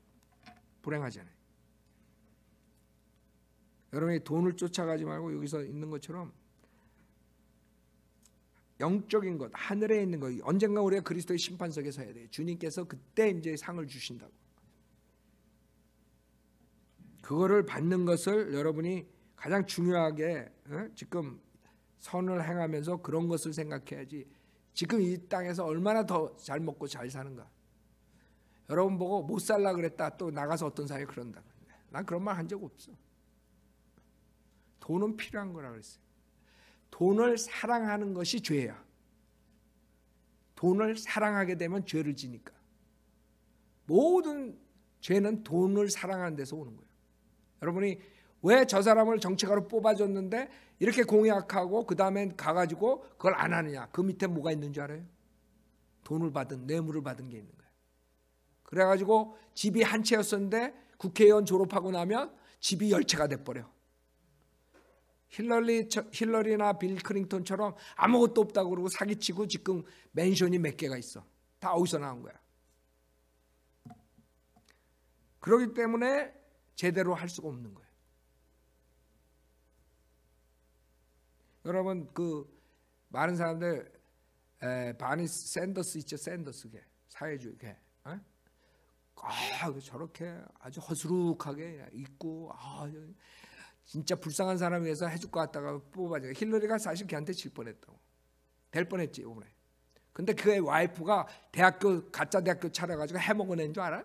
불행하잖아요. 여러분이 돈을 쫓아가지 말고 여기서 있는 것처럼 영적인 것, 하늘에 있는 것 언젠가 우리가 그리스도의 심판석에 서야 돼요. 주님께서 그때 이제 상을 주신다고. 그거를 받는 것을 여러분이 가장 중요하게 지금 선을 행하면서 그런 것을 생각해야지. 지금 이 땅에서 얼마나 더 잘 먹고 잘 사는가. 여러분 보고 못 살라 그랬다 또 나가서 어떤 사람이 그런다. 난 그런 말 한 적 없어. 돈은 필요한 거라 그랬어요. 돈을 사랑하는 것이 죄야. 돈을 사랑하게 되면 죄를 지니까. 모든 죄는 돈을 사랑하는 데서 오는 거예요. 여러분이 왜 저 사람을 정치가로 뽑아줬는데 이렇게 공약하고 그 다음에 가가지고 그걸 안 하느냐. 그 밑에 뭐가 있는 줄 알아요? 돈을 받은 뇌물을 받은 게 있는 거예요. 그래가지고 집이 한 채였었는데 국회의원 졸업하고 나면 집이 10채가 돼버려. 힐러리나 빌 클린턴처럼 아무것도 없다고 그러고 사기치고 지금 맨션이 몇 개가 있어. 다 어디서 나온 거야. 그렇기 때문에 제대로 할 수가 없는 거예요. 여러분 그 많은 사람들 바니 샌더스 있죠. 샌더스계 사회주의계. 저렇게 아주 허스룩하게 입고 진짜 불쌍한 사람을 위해서 해줄 것 같다가 뽑아져. 힐러리가 사실 걔한테 질 뻔했다고. 될 뻔했지 이번에. 근데 그의 와이프가 가짜 대학교 차려가지고 해먹어낸 줄 알아?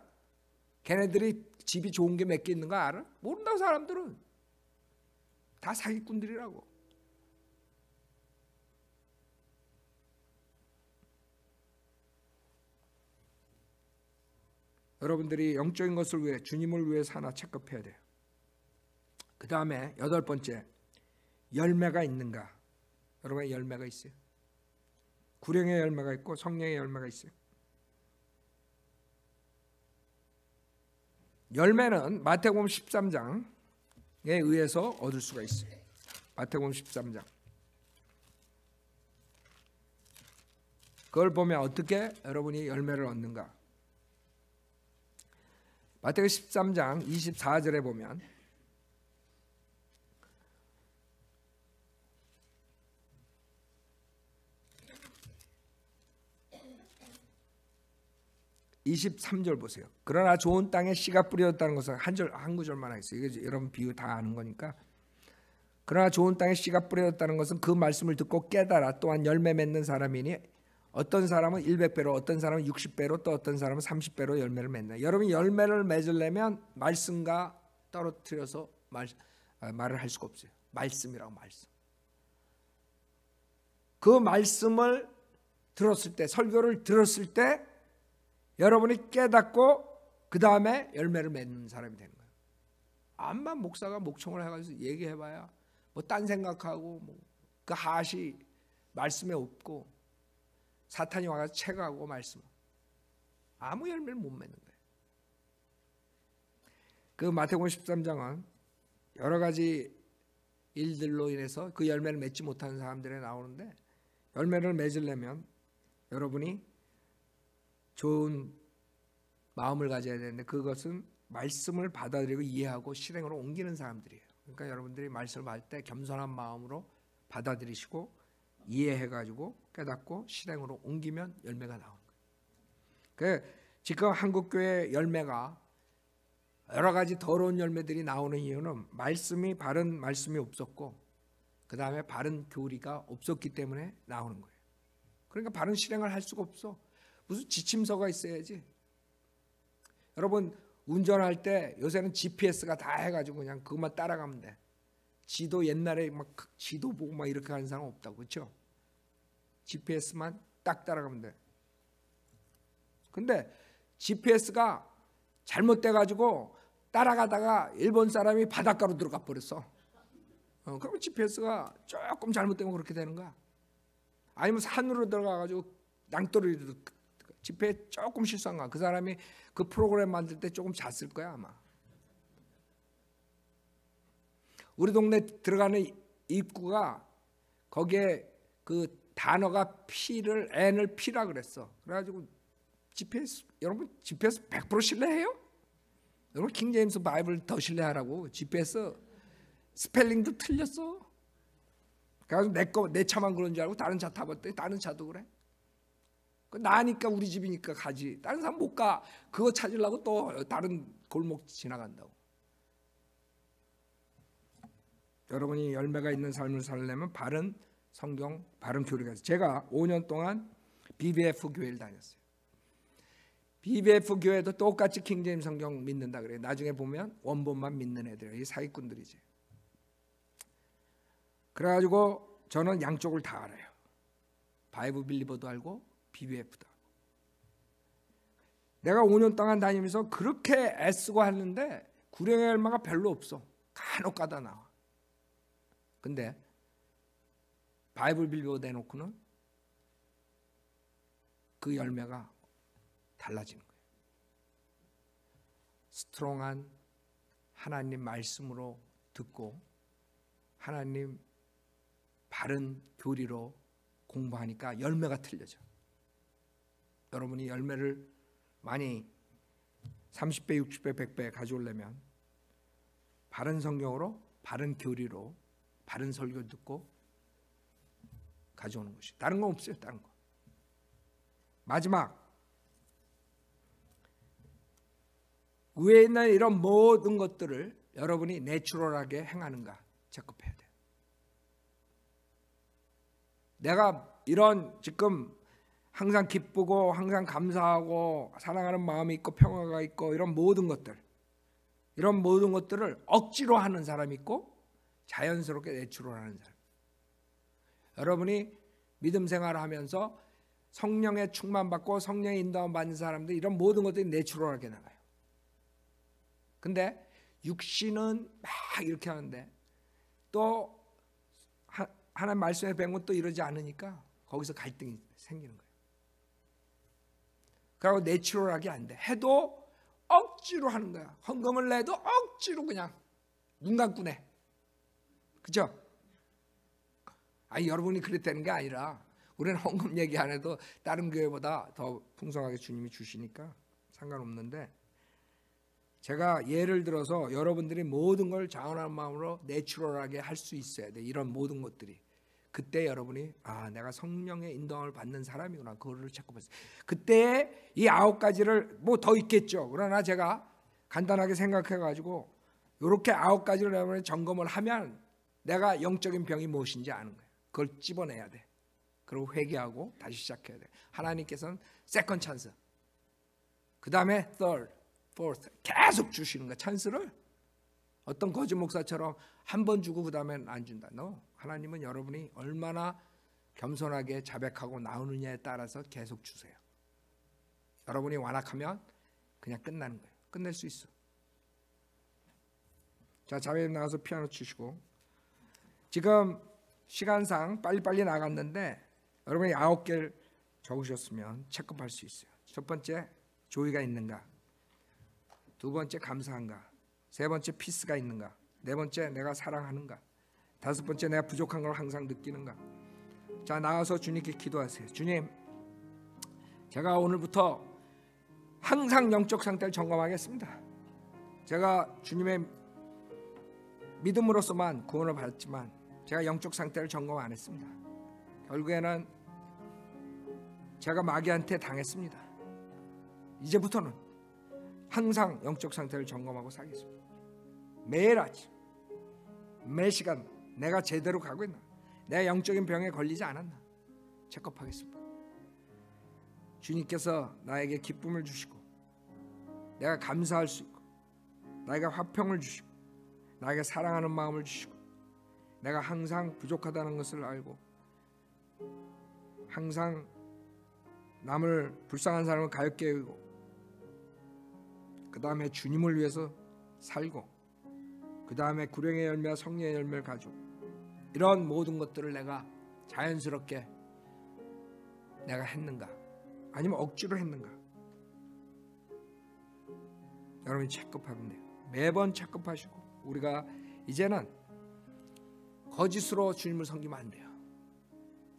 걔네들이 집이 좋은 게 몇 개 있는 거 알아? 모른다고 사람들은. 다 사기꾼들이라고. 여러분들이 영적인 것을 위해 주님을 위해 사나 체크해야 돼요. 그 다음에 8번째, 열매가 있는가? 여러분의 열매가 있어요. 구령의 열매가 있고 성령의 열매가 있어요. 열매는 마태복음 13장에 의해서 얻을 수가 있어요. 마태복음 13장. 그걸 보면 어떻게 여러분이 열매를 얻는가? 마태복음 13장 24절에 보면 (23절) 보세요. 그러나 좋은 땅에 씨가 뿌려졌다는 것은 한 구절만 하겠어요. 이게 여러분 비유 다 아는 거니까. 그러나 좋은 땅에 씨가 뿌려졌다는 것은 그 말씀을 듣고 깨달아 또한 열매 맺는 사람이니 어떤 사람은 100배로, 어떤 사람은 60배로, 또 어떤 사람은 30배로 열매를 맺는다. 여러분이 열매를 맺으려면 말씀과 떨어뜨려서 말을 할 수가 없어요. 말씀이라고, 말씀. 그 말씀을 들었을 때, 설교를 들었을 때 여러분이 깨닫고 그 다음에 열매를 맺는 사람이 되는 거예요. 암만 목사가 목청을 해가지고 얘기해봐야 뭐 딴 생각하고 그 하시 말씀에 없고 사탄이 와서 채가고 말씀 아무 열매를 못 맺는 거예요. 그 마태복음 13장은 여러 가지 일들로 인해서 그 열매를 맺지 못하는 사람들이 나오는데, 열매를 맺으려면 여러분이 좋은 마음을 가져야 되는데 그것은 말씀을 받아들이고 이해하고 실행으로 옮기는 사람들이에요. 그러니까 여러분들이 말씀을 받을 때 겸손한 마음으로 받아들이시고 이해해가지고 깨닫고 실행으로 옮기면 열매가 나오는 거예요. 지금 한국교회 열매가 여러 가지 더러운 열매들이 나오는 이유는 말씀이, 바른 말씀이 없었고 그 다음에 바른 교리가 없었기 때문에 나오는 거예요. 그러니까 바른 실행을 할 수가 없어. 무슨 지침서가 있어야지. 여러분 운전할 때 요새는 GPS가 다 해가지고 그냥 그것만 따라가면 돼. 지도 옛날에 막 지도 보고 막 이렇게 하는 사람 없다고, 그렇죠? GPS만 딱 따라가면 돼. 근데 GPS가 잘못돼가지고 따라가다가 일본 사람이 바닷가로 들어가 버렸어. 그러면 GPS가 조금 잘못되면 그렇게 되는 거야. 아니면 산으로 들어가가지고 낭떠러리로 GPS 조금 실수한 거야. 그 사람이 그 프로그램 만들 때 조금 잤을 거야 아마. 우리 동네 들어가는 입구가 거기에 그 단어가 P를 N을 P라 그랬어. 그래가지고 GPS, 여러분 GPS 100% 신뢰해요? 여러분 킹제임스 바이블 더 신뢰하라고. GPS 스펠링도 틀렸어. 그래가지고 내 차만 그런 줄 알고 다른 차 타봤더니 다른 차도 그래. 나니까 우리 집이니까 가지. 다른 사람 못 가. 그거 찾으려고 또 다른 골목 지나간다고. 여러분이 열매가 있는 삶을 살려면 바른 성경, 바른 교리가 있어요. 제가 5년 동안 BBF 교회를 다녔어요. BBF 교회도 똑같이 킹제임스 성경 믿는다 그래요. 나중에 보면 원본만 믿는 애들이에요. 이 사기꾼들이지. 그래가지고 저는 양쪽을 다 알아요. 바이블 빌리버도 알고 BBF도 알고. 내가 5년 동안 다니면서 그렇게 애쓰고 하는데 구령의 열매가 별로 없어. 간혹 가다 나와. 근데 바이블 빌리버드 해놓고는 그 열매가 달라지는 거예요. 스트롱한 하나님 말씀으로 듣고 하나님 바른 교리로 공부하니까 열매가 틀려져. 여러분이 열매를 많이 30배, 60배, 100배 가져오려면 바른 성경으로, 바른 교리로, 바른 설교 듣고 가져오는 것이. 다른 건 없어요. 다른 거. 마지막, 위에 있는 이런 모든 것들을 여러분이 내추럴하게 행하는가 체크해야 돼요. 내가 이런 지금 항상 기쁘고 항상 감사하고 사랑하는 마음이 있고 평화가 있고 이런 모든 것들을 억지로 하는 사람이 있고 자연스럽게 내추럴하는 사람. 여러분이 믿음 생활을 하면서 성령의 충만받고 성령의 인도함 받는 사람들 이런 모든 것들이 내추럴하게 나가요. 근데 육신은 막 이렇게 하는데 또 하나님 말씀에 배운 또 이러지 않으니까 거기서 갈등이 생기는 거예요. 그리고 내추럴하게 안 돼. 해도 억지로 하는 거야. 헌금을 내도 억지로 그냥 눈 감고 내. 그죠? 아니 여러분이 그랬다는 게 아니라 우리는 헌금 얘기 안 해도 다른 교회보다 더 풍성하게 주님이 주시니까 상관없는데, 제가 예를 들어서 여러분들이 모든 걸 자원하는 마음으로 내추럴하게 할 수 있어야 돼. 이런 모든 것들이. 그때 여러분이 내가 성령의 인도함을 받는 사람이구나. 그거를 체크했어요. 그때 이 9가지를 뭐 더 있겠죠. 그러나 제가 간단하게 생각해가지고 이렇게 9가지를 여러분이 점검을 하면 내가 영적인 병이 무엇인지 아는 거예요. 그걸 찝어내야 돼. 그리고 회개하고 다시 시작해야 돼. 하나님께서는 세컨드 찬스, 그 다음에 third, fourth 계속 주시는 거야. 찬스를 어떤 거짓 목사처럼 한 번 주고 그 다음엔 안 준다. No. 하나님은 여러분이 얼마나 겸손하게 자백하고 나오느냐에 따라서 계속 주세요. 여러분이 완악하면 그냥 끝나는 거예요. 끝낼 수 있어. 자, 자매님 나가서 피아노 치시고. 지금 시간상 빨리빨리 나갔는데 여러분이 9개를 적으셨으면 체크할 수 있어요. 첫 번째, 조의가 있는가? 두 번째, 감사한가? 세 번째, 피스가 있는가? 네 번째, 내가 사랑하는가? 다섯 번째, 내가 부족한 걸 항상 느끼는가? 자, 나와서 주님께 기도하세요. 주님, 제가 오늘부터 항상 영적 상태를 점검하겠습니다. 제가 주님의 믿음으로서만 구원을 받았지만 제가 영적 상태를 점검 안 했습니다. 결국에는 제가 마귀한테 당했습니다. 이제부터는 항상 영적 상태를 점검하고 살겠습니다. 매일 아침, 매 시간 내가 제대로 가고 있나? 내가 영적인 병에 걸리지 않았나? 체크하겠습니다. 주님께서 나에게 기쁨을 주시고 내가 감사할 수 있고 나에게 화평을 주시고 나에게 사랑하는 마음을 주시고 내가 항상 부족하다는 것을 알고 항상 남을 불쌍한 사람을 가엾게 여기고 그 다음에 주님을 위해서 살고 그 다음에 구령의 열매와 성령의 열매를 가지고 이런 모든 것들을 내가 자연스럽게 내가 했는가 아니면 억지로 했는가? 여러분이 체크하면 돼요. 매번 체크하시고 우리가 이제는 거짓으로 주님을 섬기면 안 돼요.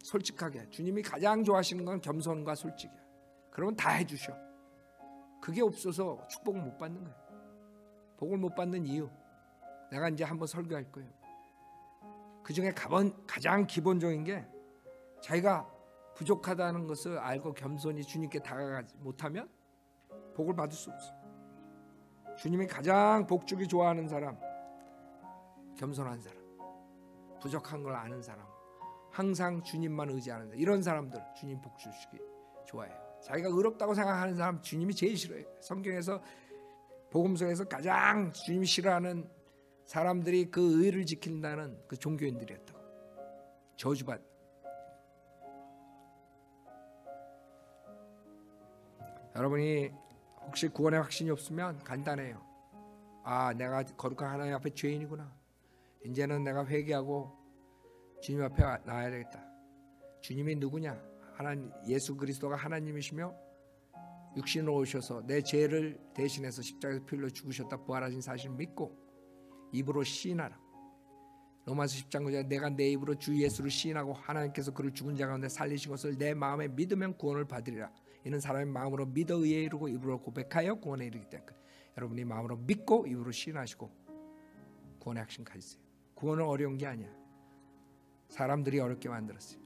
솔직하게 주님이 가장 좋아하시는 건 겸손과 솔직이야. 그러면 다 해주셔. 그게 없어서 축복을 못 받는 거예요. 복을 못 받는 이유 내가 이제 한번 설교할 거예요. 그 중에 가장 기본적인 게 자기가 부족하다는 것을 알고 겸손히 주님께 다가가지 못하면 복을 받을 수 없어. 주님이 가장 복 주기 좋아하는 사람, 겸손한 사람, 부족한 걸 아는 사람, 항상 주님만 의지하는 사람, 이런 사람들 주님 복 주시기 좋아해요. 자기가 의롭다고 생각하는 사람 주님이 제일 싫어해요. 성경에서 복음서에서 가장 주님이 싫어하는 사람들이 그 의를 지킨다는 그 종교인들이었다고. 저주받. 여러분이 혹시 구원의 확신이 없으면 간단해요. 내가 거룩한 하나님 앞에 죄인이구나. 이제는 내가 회개하고 주님 앞에 나와야 되겠다. 주님이 누구냐? 하나님, 예수 그리스도가 하나님이시며 육신으로 오셔서 내 죄를 대신해서 십자가에서 피 흘려 죽으셨다 부활하신 사실을 믿고 입으로 시인하라. 로마서 10장 9절 내가 내 입으로 주 예수를 시인하고 하나님께서 그를 죽은 자 가운데 살리신 것을 내 마음에 믿으면 구원을 받으리라. 이는 사람의 마음으로 믿어 의에 이르고 입으로 고백하여 구원에 이르기 때문에 여러분이 마음으로 믿고 입으로 시인하시고 구원의 확신 가지세요. 구원은 어려운 게 아니야. 사람들이 어렵게 만들었어요.